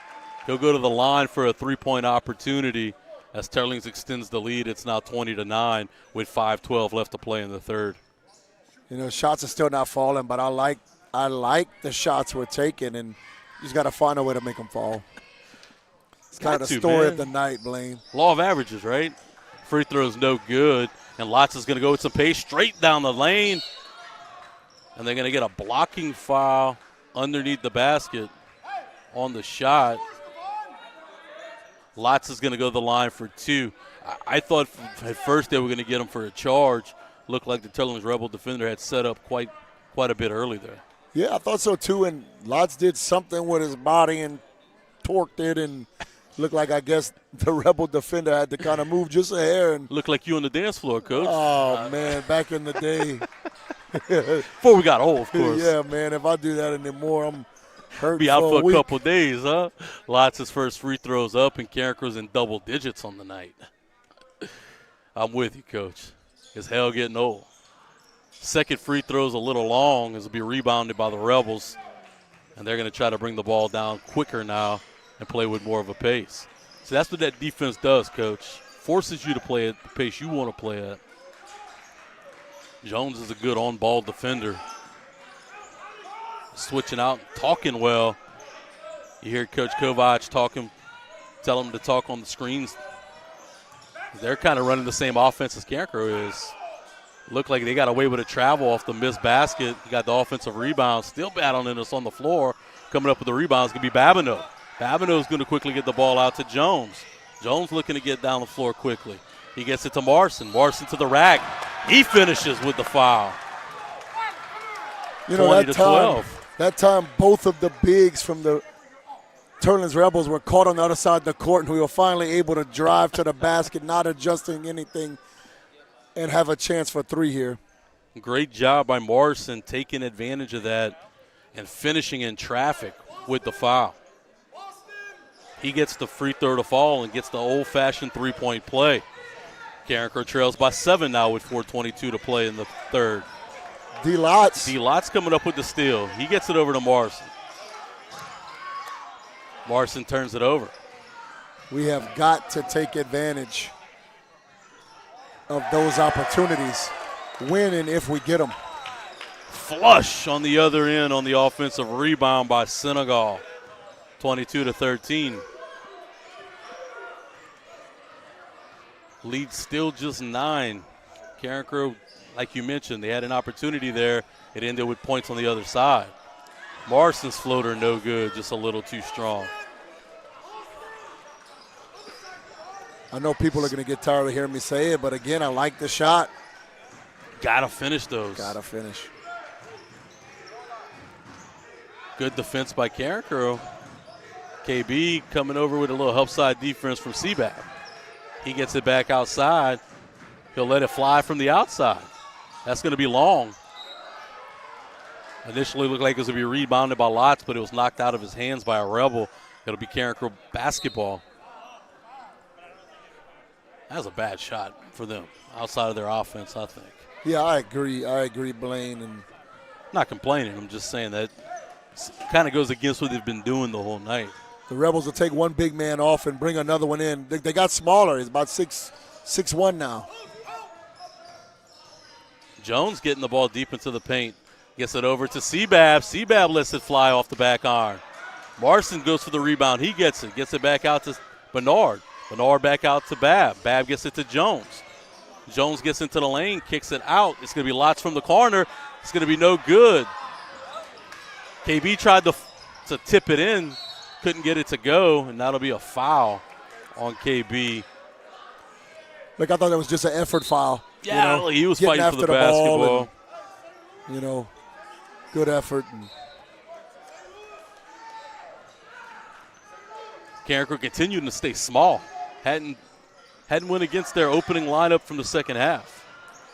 He'll go to the line for a three-point opportunity as Teurlings extends the lead. It's now 20-9 with 5:12 left to play in the third. You know, shots are still not falling, but I like the shots we're taking, and you just got to find a way to make them fall. It's kind of the story of the night, Blaine. Law of averages, right? Free throw's no good, and Lotz is going to go with some pace straight down the lane, and they're going to get a blocking foul underneath the basket on the shot. Lotz is going to go to the line for two. I thought at first they were going to get him for a charge. Looked like the Teurlings Rebel defender had set up quite a bit early there. Yeah, I thought so too, and Lotz did something with his body and torqued it, and looked like, I guess, the Rebel defender had to kind of move just a hair. And looked like you on the dance floor, Coach. Oh, man, back in the day. Before we got old, of course. Yeah, man, if I do that anymore, I'm hurt. Be out for a couple days, huh? Lotz's first free throws up, and Carencro's in double digits on the night. I'm with you, Coach. It's hell getting old. Second free throw's a little long as it'll be rebounded by the Rebels, and they're going to try to bring the ball down quicker now and play with more of a pace. So that's what that defense does, Coach. Forces you to play at the pace you want to play at. Jones is a good on-ball defender. Switching out, talking well. You hear Coach Kovac tell him to talk on the screens. They're kind of running the same offense as Carencro is. Look like they got away with a travel off the missed basket. You got the offensive rebound. Still battling us on the floor. Coming up with the rebound is going to be Babineau. Babineau's going to quickly get the ball out to Jones. Jones looking to get down the floor quickly. He gets it to Marson. Marson to the rack. He finishes with the foul. You know, that time both of the bigs from the Teurlings Rebels were caught on the other side of the court, and we were finally able to drive to the basket, not adjusting anything, and have a chance for three here. Great job by Morrison taking advantage of that and finishing in traffic with the foul. He gets the free throw to fall and gets the old-fashioned three-point play. Carencro trails by 7 now with 4:22 to play in the third. D. Lotz coming up with the steal. He gets it over to Marson. Marson turns it over. We have got to take advantage of those opportunities, winning if we get them. Flush on the other end on the offensive rebound by Senegal. 22-13. Lead still just 9. Carencro, like you mentioned, they had an opportunity there. It ended with points on the other side. Marson's floater no good, just a little too strong. I know people are going to get tired of hearing me say it, but again, I like the shot. Got to finish those. Got to finish. Good defense by Carencro. KB coming over with a little help side defense from Seabab. He gets it back outside. He'll let it fly from the outside. That's going to be long. Initially looked like it was going to be rebounded by Lotz, but it was knocked out of his hands by a Rebel. It'll be Carencro basketball. That was a bad shot for them outside of their offense, I think. Yeah, I agree, Blaine. And not complaining. I'm just saying that kind of goes against what they've been doing the whole night. The Rebels will take one big man off and bring another one in. They got smaller. He's about 6'1" now. Jones getting the ball deep into the paint. Gets it over to Seabab. Seabab lets it fly off the back iron. Marson goes for the rebound. He gets it. Gets it back out to Bernard. Bernard back out to Bab. Bab gets it to Jones. Jones gets into the lane, kicks it out. It's going to be Lotz from the corner. It's going to be no good. KB tried to tip it in. Couldn't get it to go, and that'll be a foul on KB. Look, I thought that was just an effort foul. Yeah, you know, he was fighting for the basketball. And, you know, good effort. Carencro continuing to stay small. Hadn't went against their opening lineup from the second half.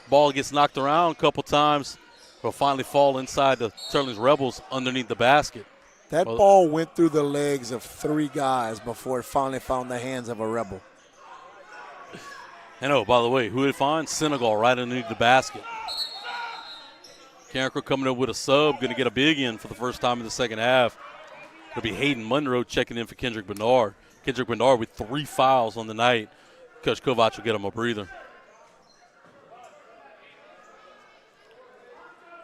Ball gets knocked around a couple times. Will finally fall inside the Teurlings Rebels underneath the basket. That ball went through the legs of 3 guys before it finally found the hands of a Rebel. And by the way, who did it find? Senegal right underneath the basket. Carencro coming up with a sub, going to get a big in for the first time in the second half. It'll be Hayden Monroe checking in for Kendrick Bernard. Kendrick Bernard with 3 fouls on the night. Coach Kovac will get him a breather.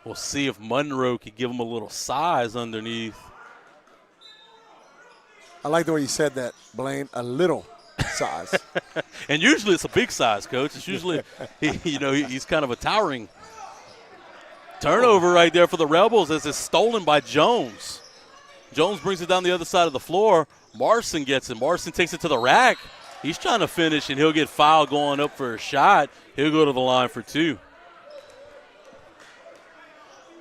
We'll see if Monroe can give him a little size underneath. I like the way you said that, Blaine. A little size. And usually it's a big size, Coach. It's usually, he's kind of a towering. Turnover right there for the Rebels as it's stolen by Jones. Jones brings it down the other side of the floor. Marson gets it. Marson takes it to the rack. He's trying to finish, and he'll get fouled going up for a shot. He'll go to the line for 2.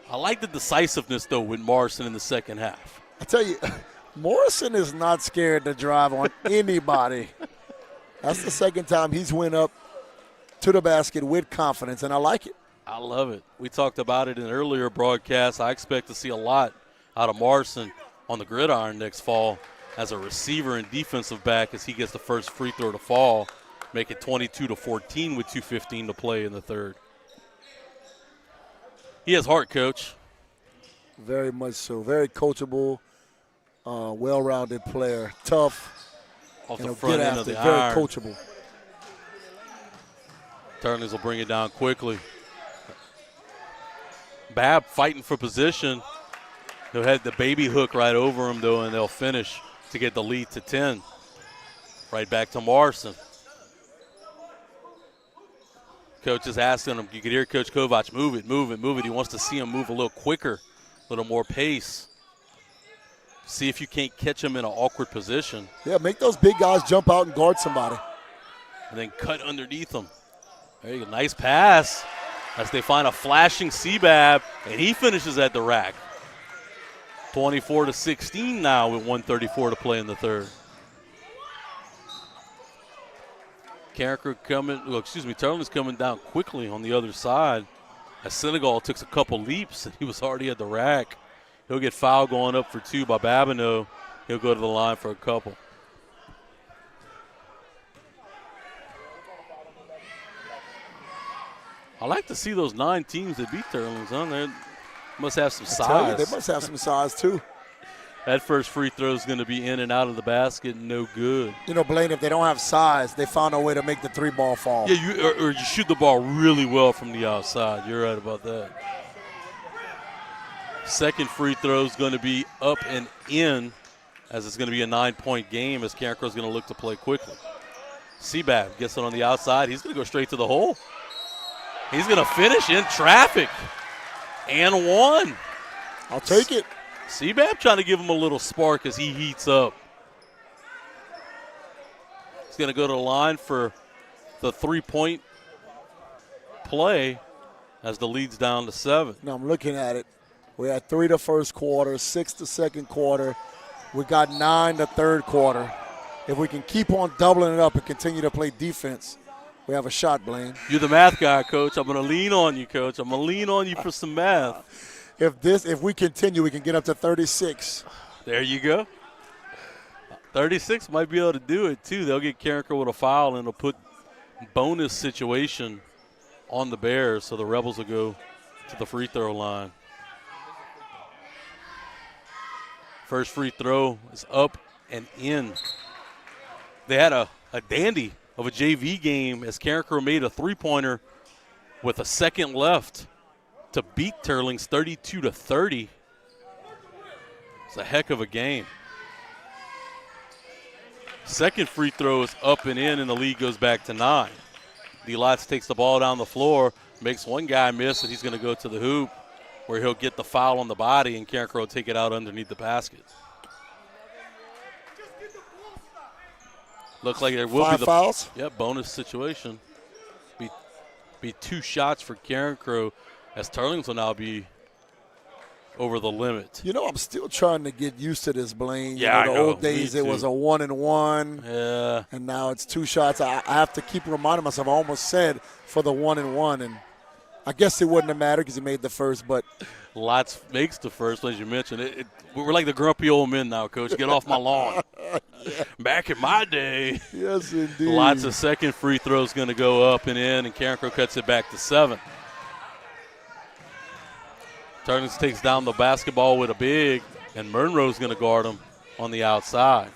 I like the decisiveness, though, with Marson in the second half. I tell you, Morrison is not scared to drive on anybody. That's the second time he's went up to the basket with confidence, and I like it. I love it. We talked about it in an earlier broadcast. I expect to see a lot out of Marson on the gridiron next fall as a receiver and defensive back as he gets the first free throw to fall, make it 22-14 with 2:15 to play in the third. He has heart, Coach. Very much so. Very coachable, well-rounded player. Tough. Off the front end of the very iron. Coachable. Teurlings will bring it down quickly. Babb fighting for position. He'll head the baby hook right over him, though, and they'll finish to get the lead to 10. Right back to Marson. Coach is asking him, you can hear Coach Kovac, move it, move it, move it. He wants to see him move a little quicker, a little more pace. See if you can't catch him in an awkward position. Yeah, make those big guys jump out and guard somebody. And then cut underneath him. There you go, nice pass. As they find a flashing Cbab, and he finishes at the rack. 24-16 now with 1:34 to play in the third. Teurlings coming down quickly on the other side. As Senegal took a couple leaps, and he was already at the rack. He'll get fouled going up for 2 by Babineau. He'll go to the line for a couple. I like to see those 9 teams that beat Teurlings, huh? They must have some size. They must have some size, too. That first free throw is going to be in and out of the basket, no good. You know, Blaine, if they don't have size, they found a way to make the 3-ball fall. Yeah, or you shoot the ball really well from the outside. You're right about that. Second free throw is going to be up and in, as it's going to be a 9-point game, as Carencro is going to look to play quickly. Cbab gets it on the outside. He's going to go straight to the hole. He's going to finish in traffic. And 1. I'll take it. Cbab trying to give him a little spark as he heats up. He's going to go to the line for the 3-point play as the lead's down to 7. Now I'm looking at it. We had 3 the first quarter, 6 the second quarter. We got 9 the third quarter. If we can keep on doubling it up and continue to play defense, we have a shot, Blaine. You're the math guy, Coach. I'm going to lean on you, Coach. I'm going to lean on you for some math. If we continue, we can get up to 36. There you go. 36 might be able to do it, too. They'll get Carencro with a foul, and it'll put bonus situation on the Bears, so the Rebels will go to the free throw line. First free throw is up and in. They had a dandy of a JV game as Carencro made a three-pointer with a second left to beat Teurlings 32-30. It's a heck of a game. Second free throw is up and in, and the lead goes back to 9. DeLotz takes the ball down the floor, makes one guy miss, and he's going to go to the hoop where he'll get the foul on the body, and Carencro will take it out underneath the basket. Looks like there will be the fouls. Yep, bonus situation. Be 2 shots for Carencro, as Teurlings will now be over the limit. You know, I'm still trying to get used to this, Blaine. Yeah, the old days it was a 1-and-1. Yeah. And now it's 2 shots. I have to keep reminding myself. I almost said for the 1-and-1, and I guess it wouldn't have mattered because he made the first, but Lots makes the first, as you mentioned. We're like the grumpy old men now, Coach. Get off my lawn. Yeah. Back in my day. Yes, indeed. Lots of second free throws going to go up and in, and Carencro cuts it back to 7. Teurlings takes down the basketball with a big, and Monroe's going to guard him on the outside.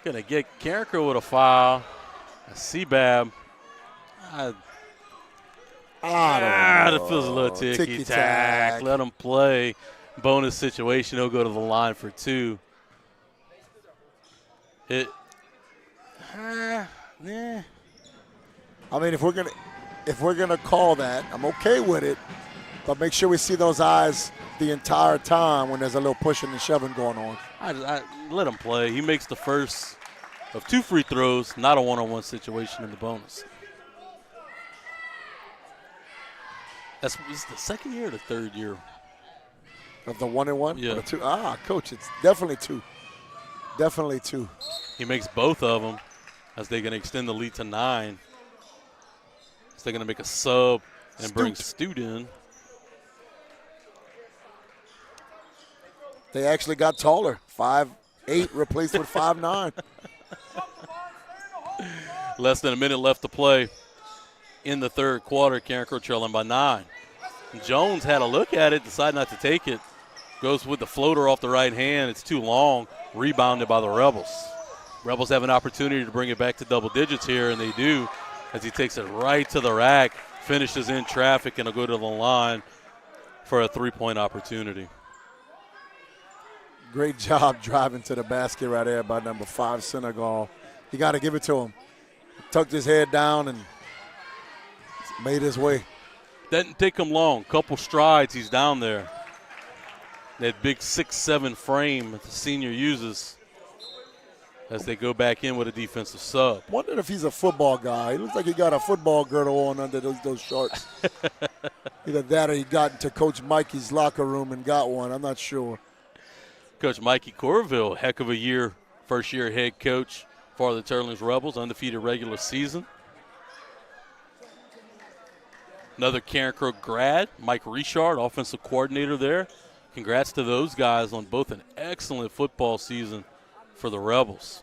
Going to get Carencro with a foul. Seabab. It feels a little ticky-tack. Let him play. Bonus situation. He'll go to the line for 2. Yeah. I mean, if we're gonna call that, I'm okay with it. But make sure we see those eyes the entire time when there's a little pushing and shoving going on. I let him play. He makes the first of 2 free throws, not a one-on-one situation in the bonus. Is the second year or the third year? Of the 1-and-1? Yeah. Or the 2? Coach, it's definitely 2. Definitely 2. He makes both of them as they're going to extend the lead to 9. So they're going to make a sub and bring Stute in. They actually got taller. 5'8", replaced with 5'9". Less than a minute left to play in the third quarter. Carencro trailing by 9. Jones had a look at it, decided not to take it. Goes with the floater off the right hand. It's too long. Rebounded by the Rebels. Rebels have an opportunity to bring it back to double digits here, and they do as he takes it right to the rack, finishes in traffic, and will go to the line for a 3-point opportunity. Great job driving to the basket right there by number 5, Senegal. You got to give it to him. Tucked his head down and made his way. Didn't take him long. Couple strides, he's down there. That big 6'7" frame that the senior uses as they go back in with a defensive sub. Wondering if he's a football guy. He looks like he got a football girdle on under those shorts. Either that or he got into Coach Mikey's locker room and got one. I'm not sure. Coach Mikey Corville, heck of a year, first-year head coach for the Teurlings Rebels, undefeated regular season. Another Carencro grad, Mike Richard, offensive coordinator there. Congrats to those guys on both an excellent football season for the Rebels.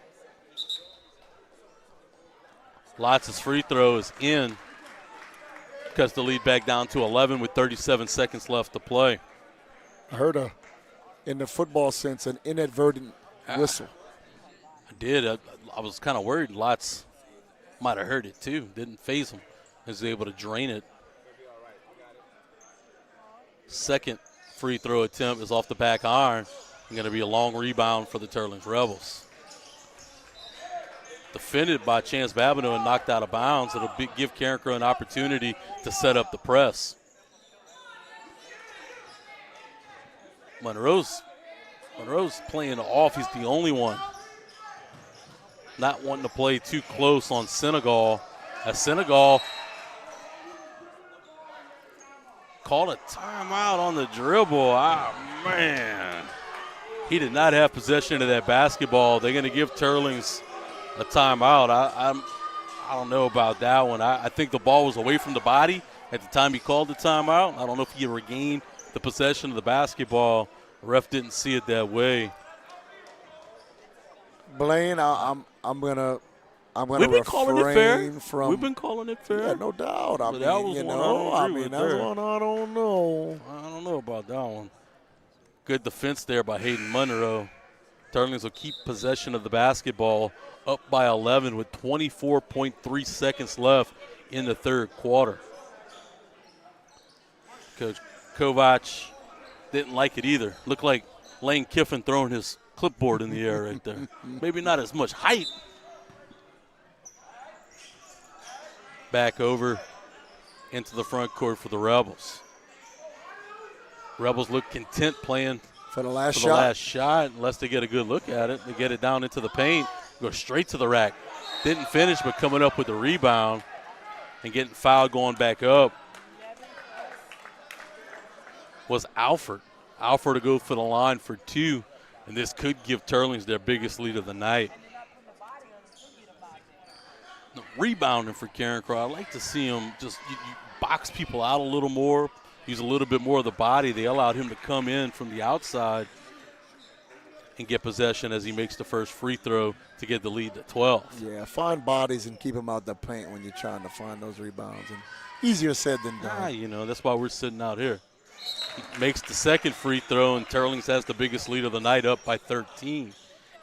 Lots' free throw is in. Cuts the lead back down to 11 with 37 seconds left to play. I heard in the football sense, an inadvertent whistle. I did. I was kind of worried. Lots might have heard it too. Didn't faze him. He was able to drain it. Second free throw attempt is off the back iron. Going to be a long rebound for the Teurlings Rebels. Defended by Chance Babineau and knocked out of bounds. It'll give Carencro an opportunity to set up the press. Monroe's playing off. He's the only one not wanting to play too close on Senegal. As Senegal called a timeout on the dribble. Man. He did not have possession of that basketball. They're going to give Teurlings a timeout. I don't know about that one. I think the ball was away from the body at the time he called the timeout. I don't know if he regained the possession of the basketball. The ref didn't see it that way. Blaine, I'm gonna We've been calling it fair. From, We've been calling it fair. Yeah, no doubt. I mean, that was you one know, I don't agree with that's there. one I don't know. I don't know about that one. Good defense there by Hayden Monroe. Teurlings will keep possession of the basketball, up by 11 with 24.3 seconds left in the third quarter. Coach Kovac didn't like it either. Looked like Lane Kiffin throwing his clipboard in the air right there. Maybe not as much height. Back over into the front court for the Rebels. Rebels look content playing for the last shot, unless they get a good look at it. They get it down into the paint, go straight to the rack. Didn't finish, but coming up with the rebound and getting fouled going back up was Alford. Alford to go for the line for 2, and this could give Teurlings their biggest lead of the night. The rebounding for Carencro, I like to see him just you box people out a little more, use a little bit more of the body. They allowed him to come in from the outside and get possession as he makes the first free throw to get the lead to 12. Yeah, find bodies and keep them out the paint when you're trying to find those rebounds. And easier said than done. You know, that's why we're sitting out here. He makes the second free throw, and Teurlings has the biggest lead of the night, up by 13.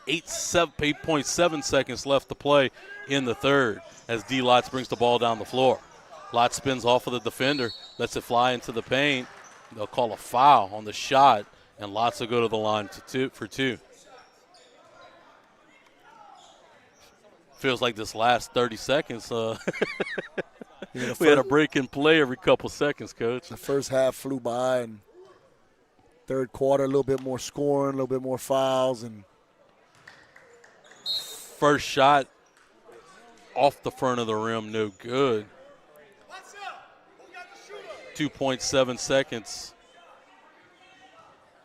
8.7 seconds left to play in the third as D. Lotz brings the ball down the floor. Lotz spins off of the defender, lets it fly into the paint. They'll call a foul on the shot, and Lotz will go to the line for two. Feels like this last 30 seconds, we had a break in play every couple seconds, Coach. The first half flew by, and third quarter, a little bit more scoring, a little bit more fouls. And first shot off the front of the rim, no good. 2.7 seconds.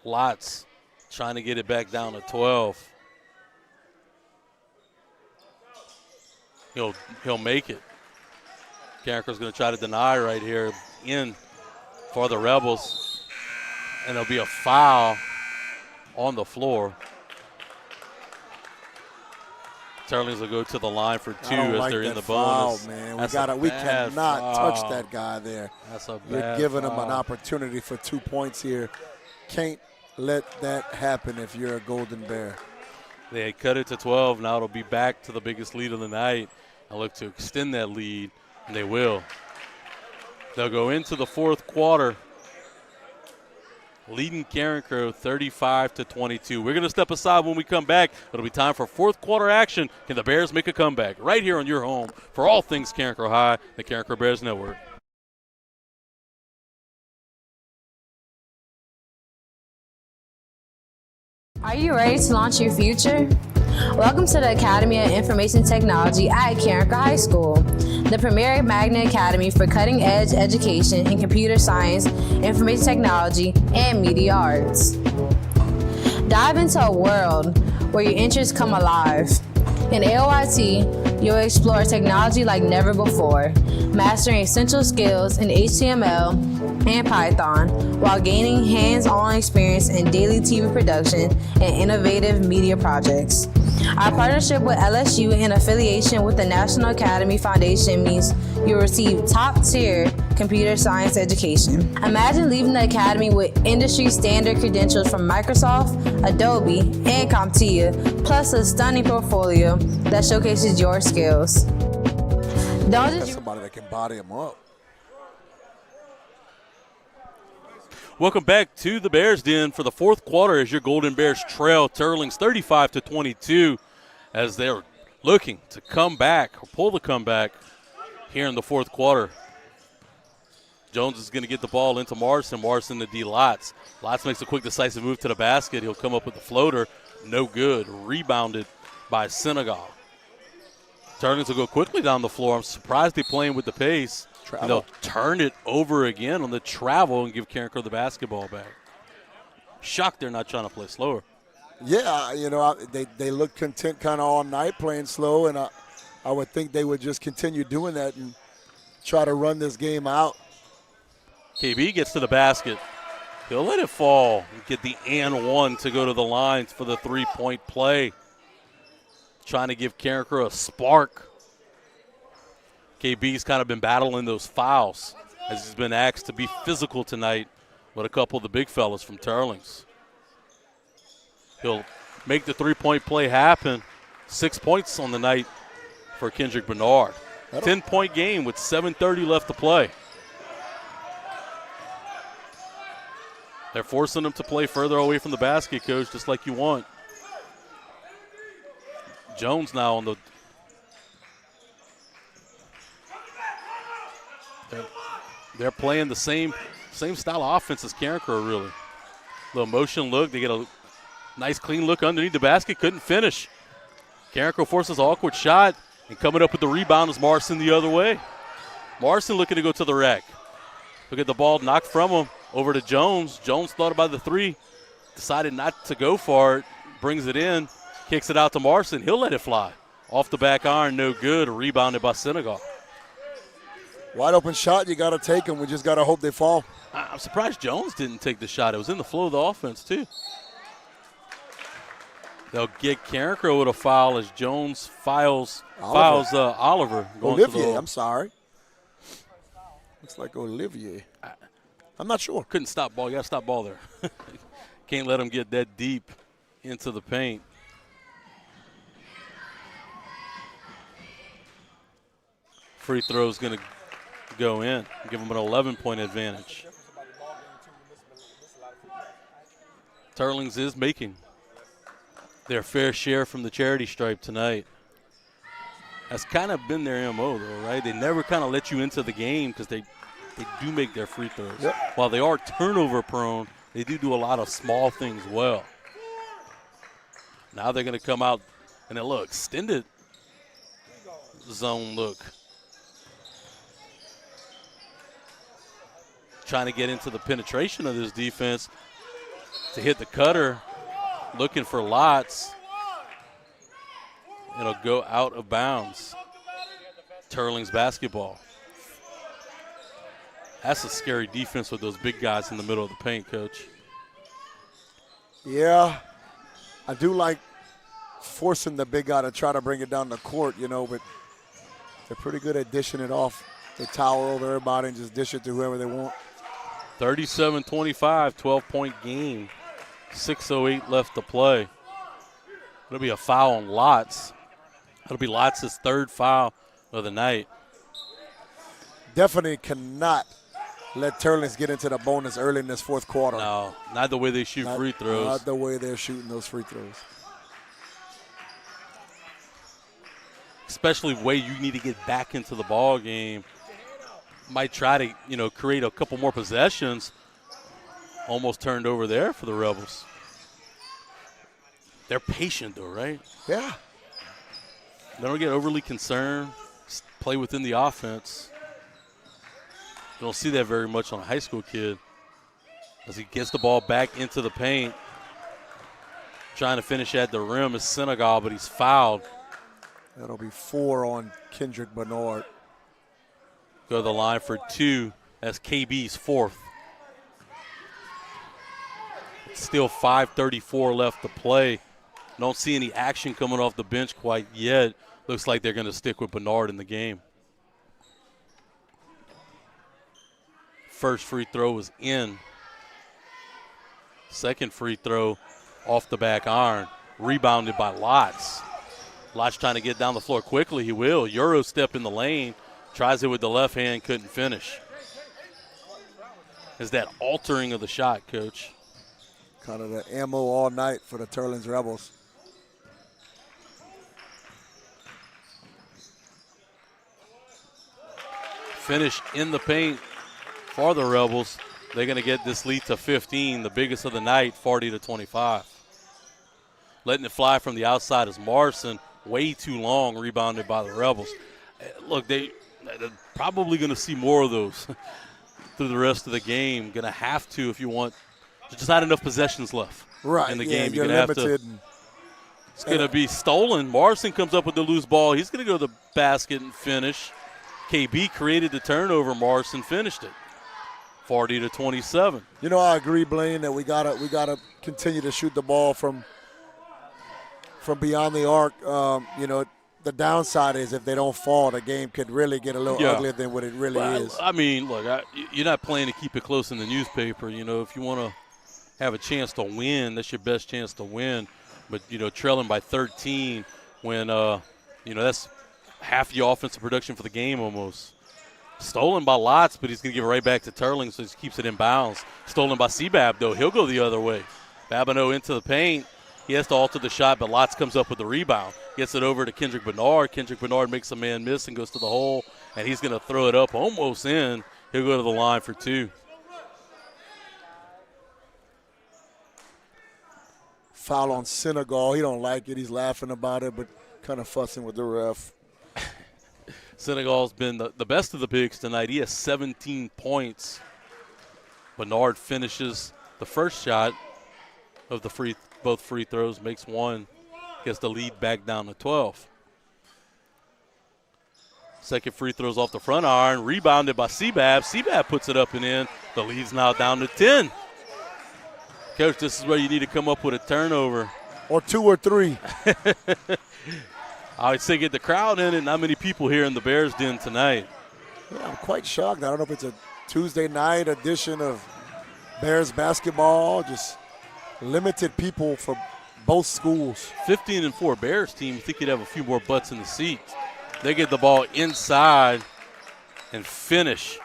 Lotz trying to get it back down to 12. He'll make it. Carencro's going to try to deny right here in for the Rebels. And there'll be a foul on the floor. Teurlings will go to the line for two as they're in the bonus. Man. We cannot touch that guy there. That's a bad You're giving foul. him an opportunity for 2 points here. Can't let that happen if you're a Golden Bear. They had cut it to 12. Now it'll be back to the biggest lead of the night. I look to extend that lead, and they will. They'll go into the fourth quarter, leading Carencro 35-22. We're going to step aside when we come back. It'll be time for fourth quarter action. Can the Bears make a comeback? Right here on your home for all things Carencro High, the Carencro Bears Network. Are you ready to launch your future? Welcome to the Academy of Information Technology at Carencro High School, the premier magnet academy for cutting-edge education in computer science, information technology, and media arts. Dive into a world where your interests come alive. In AOIT, you'll explore technology like never before, mastering essential skills in HTML and Python while gaining hands-on experience in daily TV production and innovative media projects. Our partnership with LSU and affiliation with the National Academy Foundation means you'll receive top-tier computer science education. Imagine leaving the academy with industry-standard credentials from Microsoft, Adobe, and CompTIA, plus a stunning portfolio that showcases your skills. That's somebody that can body him up. Welcome back to the Bears Den for the fourth quarter as your Golden Bears trail Teurlings 35-22 as they're looking to come back or pull the comeback here in the fourth quarter. Jones is going to get the ball into Morrison. Morrison to D. Lotz. Lotz makes a quick decisive move to the basket. He'll come up with the floater. No good. Rebounded by Senegal. Teurlings will go quickly down the floor. I'm surprised they're playing with the pace. And they'll turn it over again on the travel and give Carencro the basketball back. Shocked they're not trying to play slower. Yeah, you know, they look content kind of all night playing slow, and I would think they would just continue doing that and try to run this game out. KB gets to the basket. He'll let it fall and get the and one to go to the line for the three-point play. Trying to give Carencro a spark. KB's kind of been battling those fouls as he's been asked to be physical tonight with a couple of the big fellas from Teurlings. He'll make the three-point play happen. 6 points on the night for Kendrick Bernard. 10-point game with 7:30 left to play. They're forcing him to play further away from the basket, Coach, just like you want. Jones now on the – they're playing the same style of offense as Carencro, really. Little motion look. They get a nice clean look underneath the basket. Couldn't finish. Carencro forces an awkward shot, and coming up with the rebound is Morrison the other way. Morrison looking to go to the rack. Look at the ball knocked from him over to Jones. Jones thought about the three, decided not to go for it, brings it in, kicks it out to Morrison. He'll let it fly. Off the back iron, no good. Rebounded by Senegal. Wide open shot, you got to take them. We just got to hope they fall. I'm surprised Jones didn't take the shot. It was in the flow of the offense, too. They'll get Carencro with a foul as Jones fouls Oliver. Olivier, I'm sorry. Looks like Olivier. I'm not sure. Couldn't stop ball. You got to stop ball there. Can't let him get that deep into the paint. Free throw is going to go in, give them an 11-point advantage. Teurlings is making their fair share from the charity stripe tonight. That's kind of been their MO, though, right? They never kind of let you into the game because they do make their free throws. Yep. While they are turnover prone, they do a lot of small things well. Now they're going to come out and a little extended zone look. Trying to get into the penetration of this defense to hit the cutter, looking for Lots. It'll go out of bounds. Teurlings basketball. That's a scary defense with those big guys in the middle of the paint, Coach. Yeah, I do like forcing the big guy to try to bring it down the court, but they're pretty good at dishing it off. They tower over everybody and just dish it to whoever they want. 37-25, 12-point game. 6:08 left to play. It'll be a foul on Lots. It'll be Lots' third foul of the night. Definitely cannot let Teurlings get into the bonus early in this fourth quarter. No, not the way they shoot free throws. Not the way they're shooting those free throws. Especially the way you need to get back into the ball game. Might try to, create a couple more possessions. Almost turned over there for the Rebels. They're patient, though, right? Yeah. They don't get overly concerned. Just play within the offense. You don't see that very much on a high school kid. As he gets the ball back into the paint. Trying to finish at the rim is Senegal, but he's fouled. That'll be 4 on Kendrick Bernard. Go to the line for 2. That's KB's fourth. Still 5:34 left to play. Don't see any action coming off the bench quite yet. Looks like they're going to stick with Bernard in the game. First free throw was in. Second free throw off the back iron. Rebounded by Lots. Lots trying to get down the floor quickly. He will. Euro step in the lane. Tries it with the left hand. Couldn't finish. Is that altering of the shot, Coach? Kind of the ammo all night for the Teurlings Rebels. Finish in the paint for the Rebels. They're going to get this lead to 15, the biggest of the night, 40-25. Letting it fly from the outside is Morrison. Way too long, rebounded by the Rebels. Look, they're probably going to see more of those through the rest of the game. Going to have to if you want. There's just not enough possessions left in the game. You're going to have to. It's going to be stolen. Morrison comes up with the loose ball. He's going to go to the basket and finish. KB created the turnover. Morrison finished it. 40-27. I agree, Blaine, that we gotta continue to shoot the ball from beyond the arc. The downside is if they don't fall, the game could really get a little uglier than what it really is. I mean, look, you're not playing to keep it close in the newspaper. If you want to have a chance to win, that's your best chance to win. But, trailing by 13 when, that's half your offensive production for the game almost. Stolen by Lots, but he's going to give it right back to Teurlings, so he keeps it in bounds. Stolen by Sebab, though. He'll go the other way. Babineau into the paint. He has to alter the shot, but Lots comes up with the rebound. Gets it over to Kendrick Bernard. Kendrick Bernard makes a man miss and goes to the hole, and he's going to throw it up almost in. He'll go to the line for 2. Foul on Senegal. He don't like it. He's laughing about it, but kind of fussing with the ref. Senegal's been the best of the bigs tonight. He has 17 points. Bernard finishes the first shot of both free throws, makes one, gets the lead back down to 12. Second free throws off the front iron, rebounded by Sebab. Sebab puts it up and in. The lead's now down to 10. Coach, this is where you need to come up with a turnover. Or 2 or 3. I would say get the crowd in it. Not many people here in the Bears Den tonight. Yeah, I'm quite shocked. I don't know if it's a Tuesday night edition of Bears basketball, just limited people for both schools. 15-4 Bears team, you think you'd have a few more butts in the seats. They get the ball inside and finish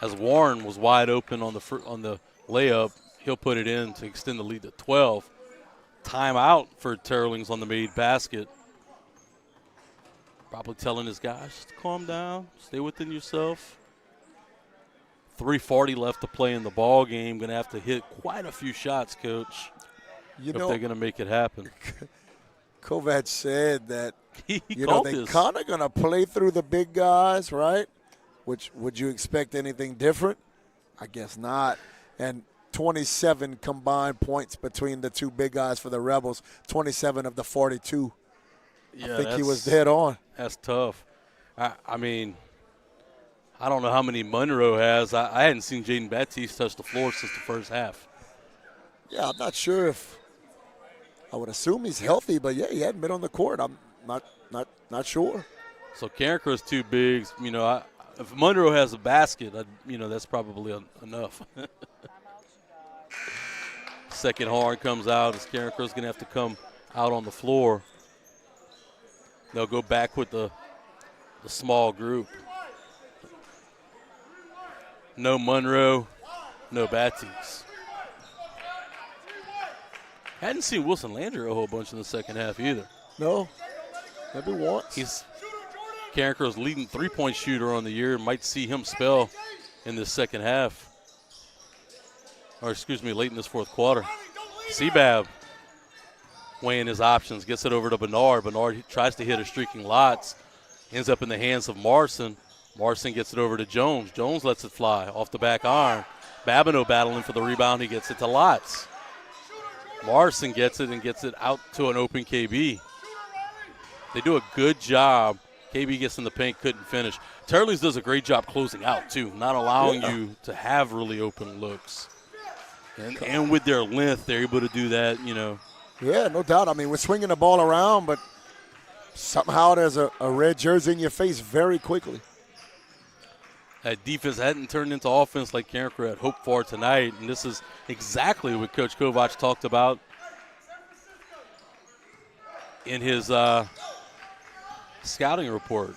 as Warren was wide open on the layup. He'll put it in to extend the lead to 12. Timeout for Teurlings on the made basket. Probably telling his guys, just calm down, stay within yourself. 3:40 left to play in the ball game. Going to have to hit quite a few shots, Coach, if they're going to make it happen. Kovac said that He they're this. kind of going to play through the big guys, right? Which would you expect anything different? I guess not. And 27 combined points between the two big guys for the Rebels, 27 of the 42. Yeah, I think he was dead on. That's tough. I mean, I don't know how many Monroe has. I hadn't seen Jaden Baptiste touch the floor since the first half. Yeah, I'm not sure if – I would assume he's healthy, but, yeah, he hadn't been on the court. I'm not sure. So Carencro's two bigs. You know, if Monroe has a basket, that's probably enough. Second horn comes out as Carencro's going to have to come out on the floor. They'll go back with the small group. No Monroe, no Baptiste. Hadn't seen Wilson Landry a whole bunch in the second half either. No, maybe once. Carencro's leading three-point shooter on the year. Might see him spell in this second half. Or, late in this fourth quarter. Seabab weighing his options, gets it over to Bernard. Bernard tries to hit a streaking Lots. Ends up in the hands of Marson. Marson gets it over to Jones. Jones lets it fly off the back iron. Babineau battling for the rebound. He gets it to Lots. Marson gets it and gets it out to an open KB. They do a good job. KB gets in the paint, couldn't finish. Teurlings does a great job closing out, too, not allowing you to have really open looks. And with their length, they're able to do that, Yeah, no doubt. I mean, we're swinging the ball around, but somehow there's a red jersey in your face very quickly. That defense hadn't turned into offense like Carencro had hoped for tonight, and this is exactly what Coach Kovac talked about in his scouting report.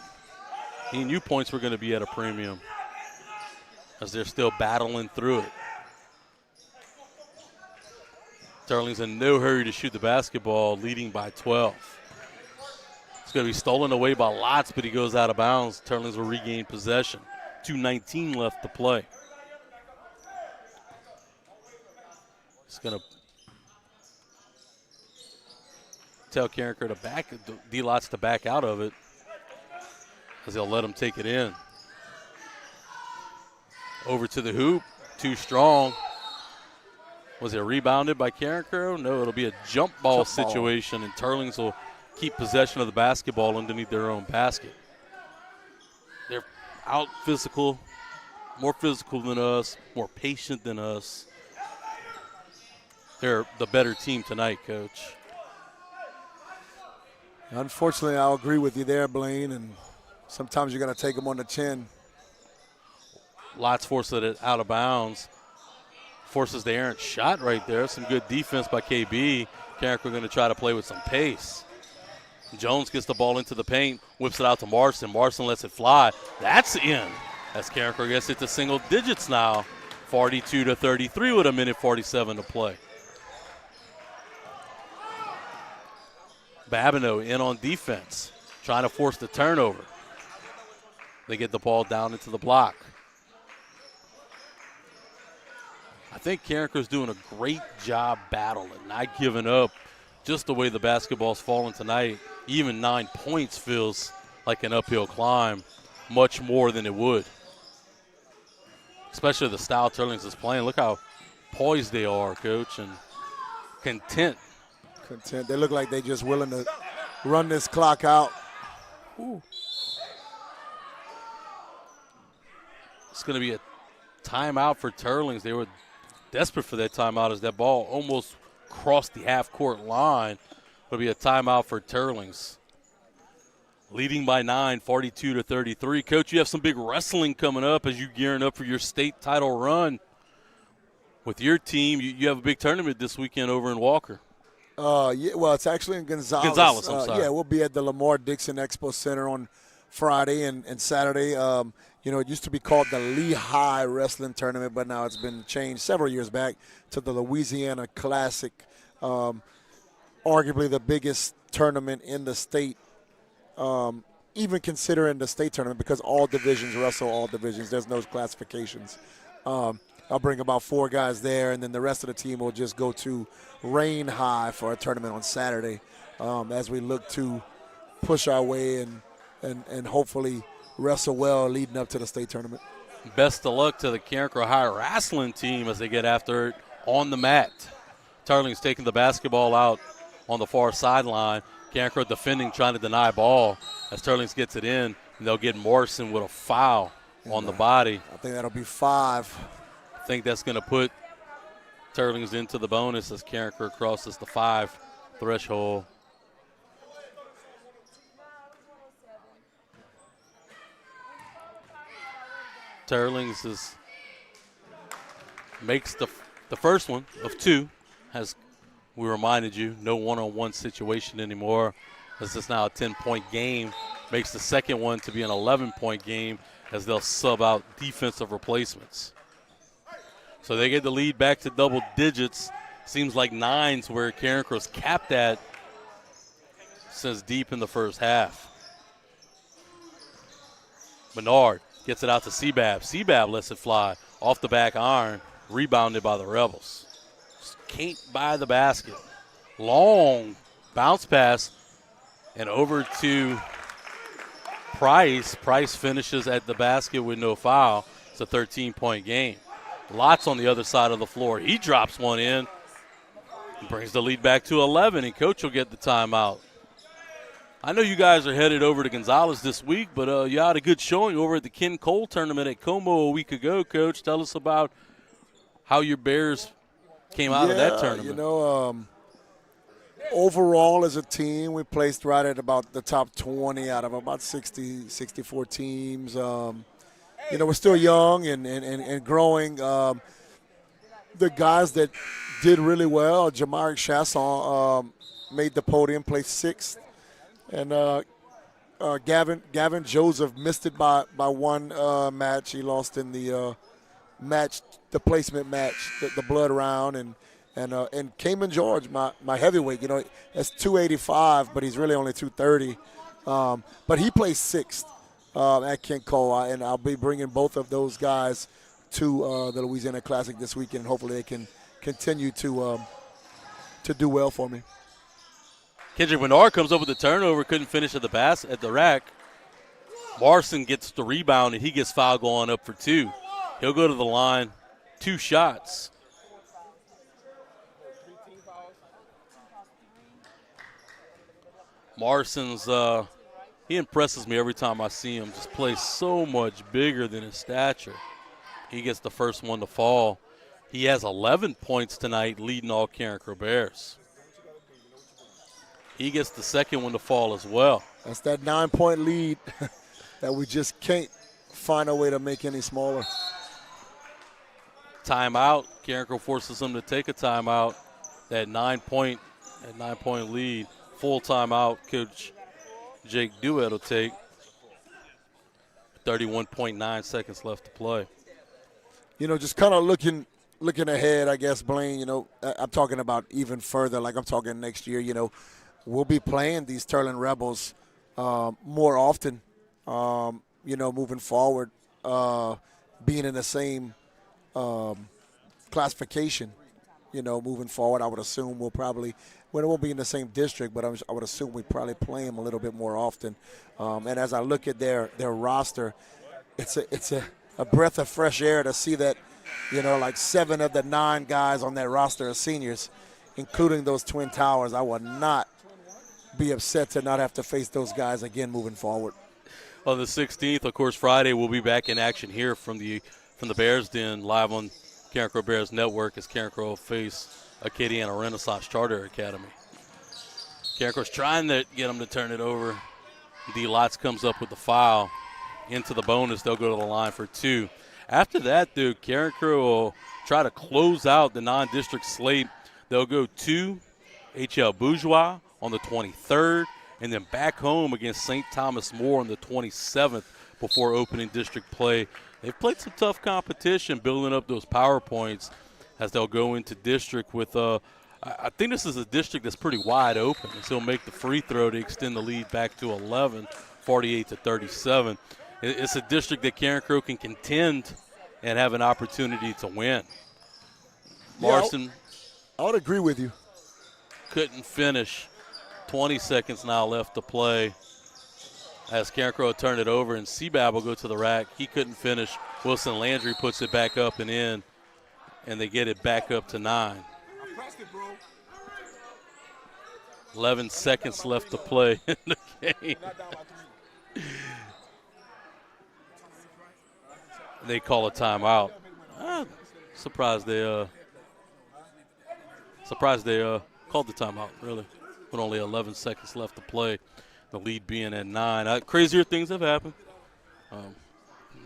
He knew points were going to be at a premium as they're still battling through it. Teurlings in no hurry to shoot the basketball, leading by 12. It's going to be stolen away by Lots, but he goes out of bounds. Teurlings will regain possession. 2:19 left to play. It's going to tell Carencro to back, D-Lots to back out of it as they'll let him take it in. Over to the hoop, too strong. Was it rebounded by Carencro? No, it'll be a jump ball situation, and Teurlings will keep possession of the basketball underneath their own basket. They're out physical, more physical than us, more patient than us. They're the better team tonight, Coach. Unfortunately, I'll agree with you there, Blaine, and sometimes you're going to take them on the chin. Lots forced it out of bounds. Forces the errant shot right there. Some good defense by KB. Carencro going to try to play with some pace. Jones gets the ball into the paint, whips it out to Marson. Marson lets it fly. That's in. As Carencro gets it to single digits now. 42-33 with 1:47 to play. Babineau in on defense, trying to force the turnover. They get the ball down into the block. I think Carencro's doing a great job battling, not giving up. Just the way the basketball's falling tonight, even 9 points feels like an uphill climb, much more than it would. Especially the style Teurlings is playing. Look how poised they are, Coach, and content. They look like they're just willing to run this clock out. Ooh. It's going to be a timeout for Teurlings. They were desperate for that timeout as that ball almost crossed the half-court line. It'll be a timeout for Teurlings. leading by 9, 42-33. Coach, you have some big wrestling coming up as you gearing up for your state title run. With your team, you have a big tournament this weekend over in Walker. Yeah, well, it's actually in Gonzales. Gonzales, I'm sorry. Yeah, we'll be at the Lamar Dixon Expo Center on Friday and Saturday. It used to be called the Lehigh Wrestling Tournament, but now it's been changed several years back to the Louisiana Classic, arguably the biggest tournament in the state, even considering the state tournament, because all divisions wrestle all divisions. There's no classifications. I'll bring about 4 guys there, and then the rest of the team will just go to Rain High for a tournament on Saturday as we look to push our way and hopefully wrestle well leading up to the state tournament. Best of luck to the Carencro High wrestling team as they get after it on the mat. Teurlings taking the basketball out on the far sideline. Carencro defending, trying to deny ball as Teurlings gets it in, and they'll get Morrison with a foul on the body. I think that'll be 5. I think that's going to put Teurlings into the bonus as Carencro crosses the 5 threshold. Teurlings makes the first one of 2, as we reminded you, no one-on-one situation anymore, as it's now a 10-point game. Makes the second one to be an 11-point game as they'll sub out defensive replacements. So they get the lead back to double digits. Seems like 9's where Carencro's capped at since deep in the first half. Menard gets it out to Seabab. Seabab lets it fly off the back iron, rebounded by the Rebels. Just can't buy the basket. Long bounce pass and over to Price. Price finishes at the basket with no foul. It's a 13-point game. Lots on the other side of the floor. He drops one in, brings the lead back to 11, and Coach will get the timeout. I know you guys are headed over to Gonzales this week, but you had a good showing over at the Ken Cole tournament at Como a week ago, Coach. Tell us about how your Bears came out of that tournament. Overall as a team, we placed right at about the top 20 out of about 64 teams. We're still young and growing. The guys that did really well, Jamaric Chasson made the podium, placed 6th. And Gavin Joseph missed it by one match. He lost in the placement match, the blood round. And Cayman George, my heavyweight, that's 285, but he's really only 230. But he placed 6th. At Ken Cole, and I'll be bringing both of those guys to the Louisiana Classic this weekend. Hopefully they can continue to do well for me. Kendrick Menard comes up with the turnover, couldn't finish at the rack. Morrison gets the rebound, and he gets fouled going up for 2. He'll go to the line, 2 shots. Morrison's he impresses me every time I see him. Just plays so much bigger than his stature. He gets the first one to fall. He has 11 points tonight, leading all Carencro Bears. He gets the second one to fall as well. That's that 9-point lead that we just can't find a way to make any smaller. Timeout. Carencro forces him to take a timeout. That 9-point lead. Full timeout. Coach Jake Duet will take. 31.9 seconds left to play. Just kind of looking ahead, I guess, Blaine, I'm talking about even further, like I'm talking next year, we'll be playing these Teurling Rebels more often, moving forward, being in the same classification, moving forward. I would assume it won't be in the same district, but I would assume we probably play them a little bit more often. And as I look at their roster, it's a breath of fresh air to see that, like 7 of the 9 guys on that roster are seniors, including those Twin Towers. I would not be upset to not have to face those guys again moving forward. On the 16th, of course, Friday, we'll be back in action here from the Bears Den, live on Carencro Bears Network as Carencro face Acadiana Renaissance Charter Academy. Carencro's trying to get them to turn it over. D. Lots comes up with the foul into the bonus. They'll go to the line for 2. After that, though, Carencro will try to close out the non-district slate. They'll go to H.L. Bourgeois on the 23rd, and then back home against St. Thomas More on the 27th before opening district play. They've played some tough competition building up those power points as they'll go into district with I think this is a district that's pretty wide open. So he'll make the free throw to extend the lead back to 11, 48-37. It's a district that Carencro can contend and have an opportunity to win. Larson. I would agree with you. Couldn't finish. 20 seconds now left to play as Carencro turned it over, and Seabab will go to the rack. He couldn't finish. Wilson Landry puts it back up and in, and they get it back up to 9. 11 seconds left to play in the game. They call a timeout. Surprised they called the timeout, really, with only 11 seconds left to play, the lead being at 9. Crazier things have happened.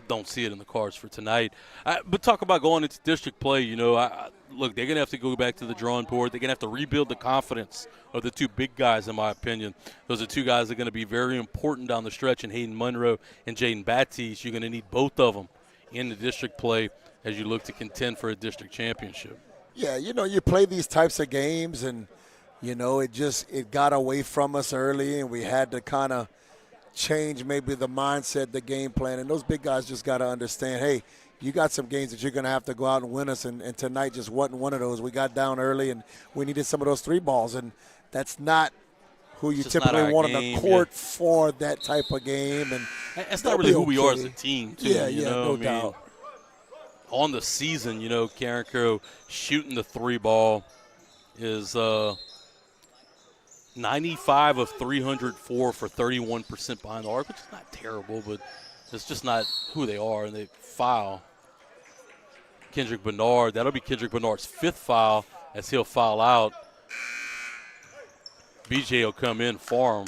Don't see it in the cards for tonight. But talk about going into district play, look, they're going to have to go back to the drawing board. They're going to have to rebuild the confidence of the 2 big guys, in my opinion. Those are 2 guys that are going to be very important down the stretch in Hayden Monroe and Jaden Batiste. You're going to need both of them in the district play as you look to contend for a district championship. Yeah, you play these types of games, and, it got away from us early, and we had to kind of change maybe the mindset, the game plan. And those big guys just got to understand, hey, you got some games that you're going to have to go out and win us, and tonight just wasn't one of those. We got down early, and we needed some of those 3 balls, and that's not who you typically want on the court for that type of game. And that's not really who we are as a team, too. No doubt. On the season, Carencro shooting the 3 ball is 95 of 304 for 31% behind the arc, which is not terrible, but it's just not who they are. And they foul Kendrick Bernard. That'll be Kendrick Bernard's 5th foul as he'll foul out. BJ will come in for him.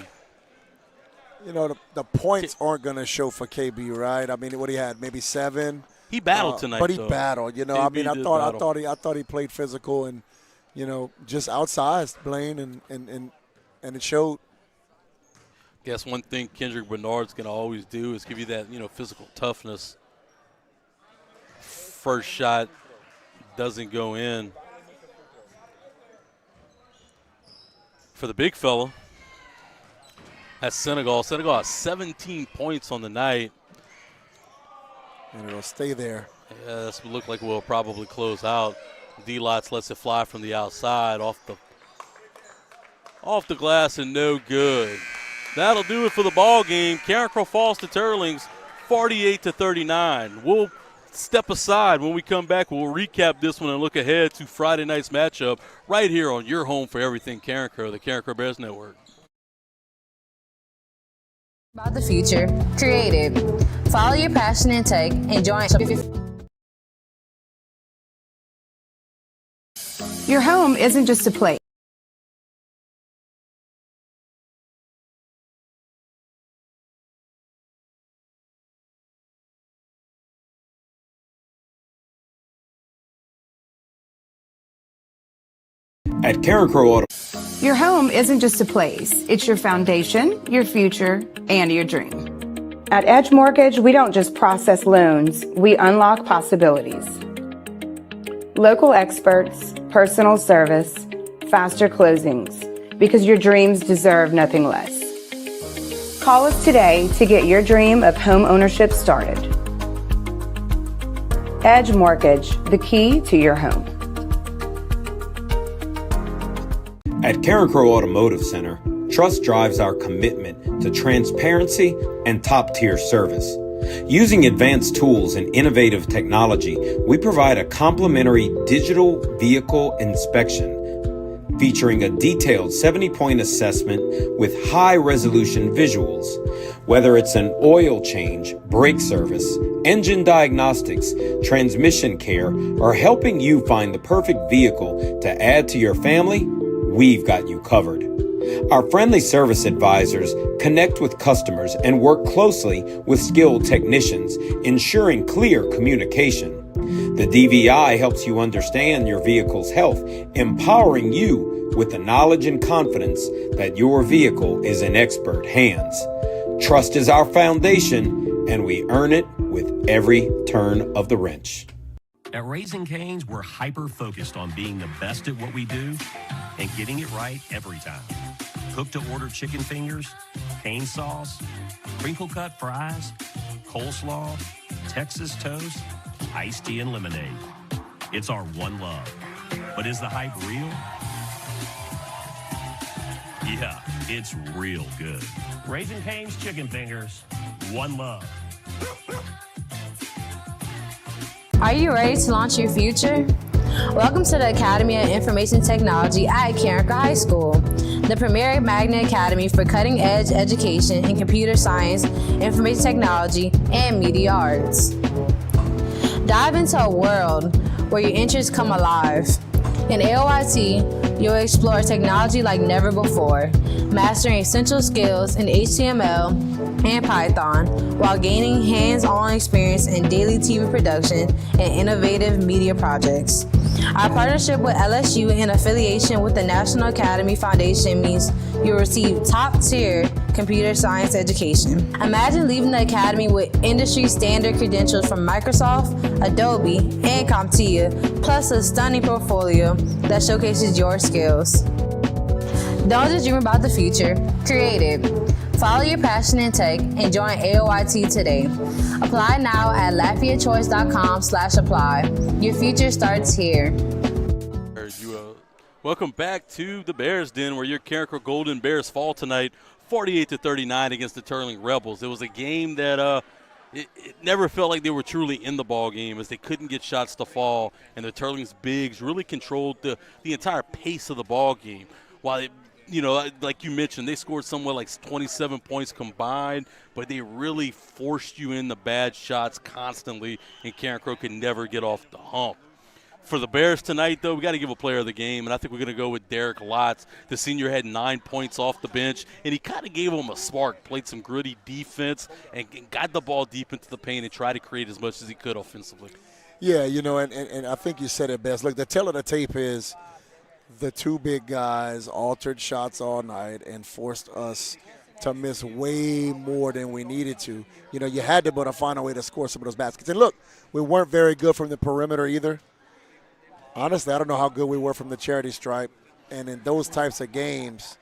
The points aren't going to show for KB, right? I mean, what he had, maybe 7. He battled tonight, but he battled. I thought he played physical and, just outsized Blaine, and it showed. Guess one thing Kendrick Bernard's going to always do is give you that, physical toughness. First shot doesn't go in. For the big fella, that's Senegal. Senegal has 17 points on the night. And it'll stay there. Yeah, this will look like we'll probably close out. D-Lots lets it fly from the outside off the glass and no good. That'll do it for the ball game. Carencro falls to Teurlings 48-39. We'll step aside. When we come back, we'll recap this one and look ahead to Friday night's matchup right here on your home for everything Carencro, the Carencro Bears Network. About the future, creative. Follow your passion in tech and join. Your home isn't just a place. At Carencro Auto. Your home isn't just a place. It's your foundation, your future, and your dream. At Edge Mortgage, we don't just process loans, we unlock possibilities. Local experts, personal service, faster closings, because your dreams deserve nothing less. Call us today to get your dream of home ownership started. Edge Mortgage, the key to your home. At Carencro Automotive Center, trust drives our commitment to transparency and top-tier service. Using advanced tools and innovative technology, we provide a complimentary digital vehicle inspection featuring a detailed 70-point assessment with high-resolution visuals. Whether it's an oil change, brake service, engine diagnostics, transmission care, or helping you find the perfect vehicle to add to your family, we've got you covered. Our friendly service advisors connect with customers and work closely with skilled technicians, ensuring clear communication. The DVI helps you understand your vehicle's health, empowering you with the knowledge and confidence that your vehicle is in expert hands. Trust is our foundation, and we earn it with every turn of the wrench. At Raising Cane's, we're hyper-focused on being the best at what we do and getting it right every time. Cook-to-order chicken fingers, cane sauce, crinkle-cut fries, coleslaw, Texas toast, iced tea, and lemonade. It's our one love. But is the hype real? Yeah, it's real good. Raising Cane's chicken fingers, one love. Are you ready to launch your future? Welcome to the Academy of Information Technology at Carencro High School, the premier magnet academy for cutting-edge education in computer science, information technology, and media arts. Dive into a world where your interests come alive. In AOIT, you'll explore technology like never before, mastering essential skills in HTML and Python while gaining hands-on experience in daily TV production and innovative media projects. Our partnership with LSU and affiliation with the National Academy Foundation means you'll receive top-tier computer science education. Imagine leaving the academy with industry-standard credentials from Microsoft, Adobe, and CompTIA, plus a stunning portfolio that showcases your skills. Don't just dream about the future, create it. Follow your passion in tech and join AOIT today. Apply now at LafayetteChoice.com/apply. Your future starts here. Welcome back to the Bears Den, where your Carencro Golden Bears fall tonight 48-39 against the Teurlings Rebels. It was a game that it never felt like they were truly in the ball game, as they couldn't get shots to fall, and the Teurlings bigs really controlled the entire pace of the ball game. While it, like you mentioned, they scored somewhere like 27 points combined, but they really forced you into bad shots constantly, and Carencro could never get off the hump. For the Bears tonight, though, we got to give a player of the game, and I think we're going to go with Derek Lotz. The senior had 9 points off the bench, and he kind of gave them a spark, played some gritty defense, and got the ball deep into the paint and tried to create as much as he could offensively. Yeah, and I think you said it best. Look, the tell of the tape is the two big guys altered shots all night and forced us to miss way more than we needed to. You had to find a way to score some of those baskets. And look, we weren't very good from the perimeter either. Honestly, I don't know how good we were from the charity stripe. And in those types of games,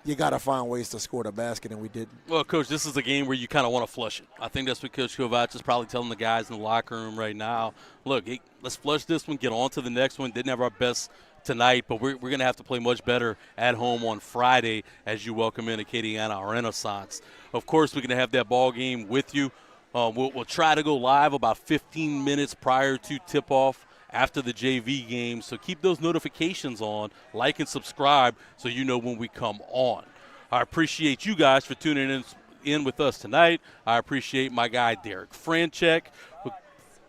you got to find ways to score the basket, and we didn't. Well, Coach, this is a game where you kind of want to flush it. I think that's what Coach Kovac is probably telling the guys in the locker room right now. Look, let's flush this one, get on to the next one. Didn't have our best tonight, but we're going to have to play much better at home on Friday as you welcome in Acadiana Renaissance. Of course, we're going to have that ball game with you. We'll try to go live about 15 minutes prior to tip-off after the JV game, so keep those notifications on, like and subscribe so you know when we come on. I appreciate you guys for tuning in with us tonight. I appreciate my guy Derek Franchek, who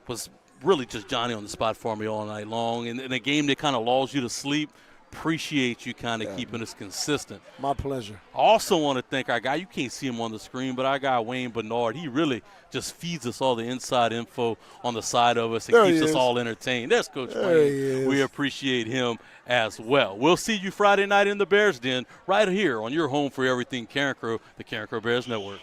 was really just Johnny on the spot for me all night long. And in a game that kind of lulls you to sleep, appreciate you kind of keeping us consistent. My pleasure. I also want to thank our guy. You can't see him on the screen, but our guy Wayne Bernard, he really just feeds us all the inside info on the side of us and keeps us all entertained. That's Coach Wayne. We appreciate him as well. We'll see you Friday night in the Bears Den right here on your home for everything Carencro, the Carencro Bears Network.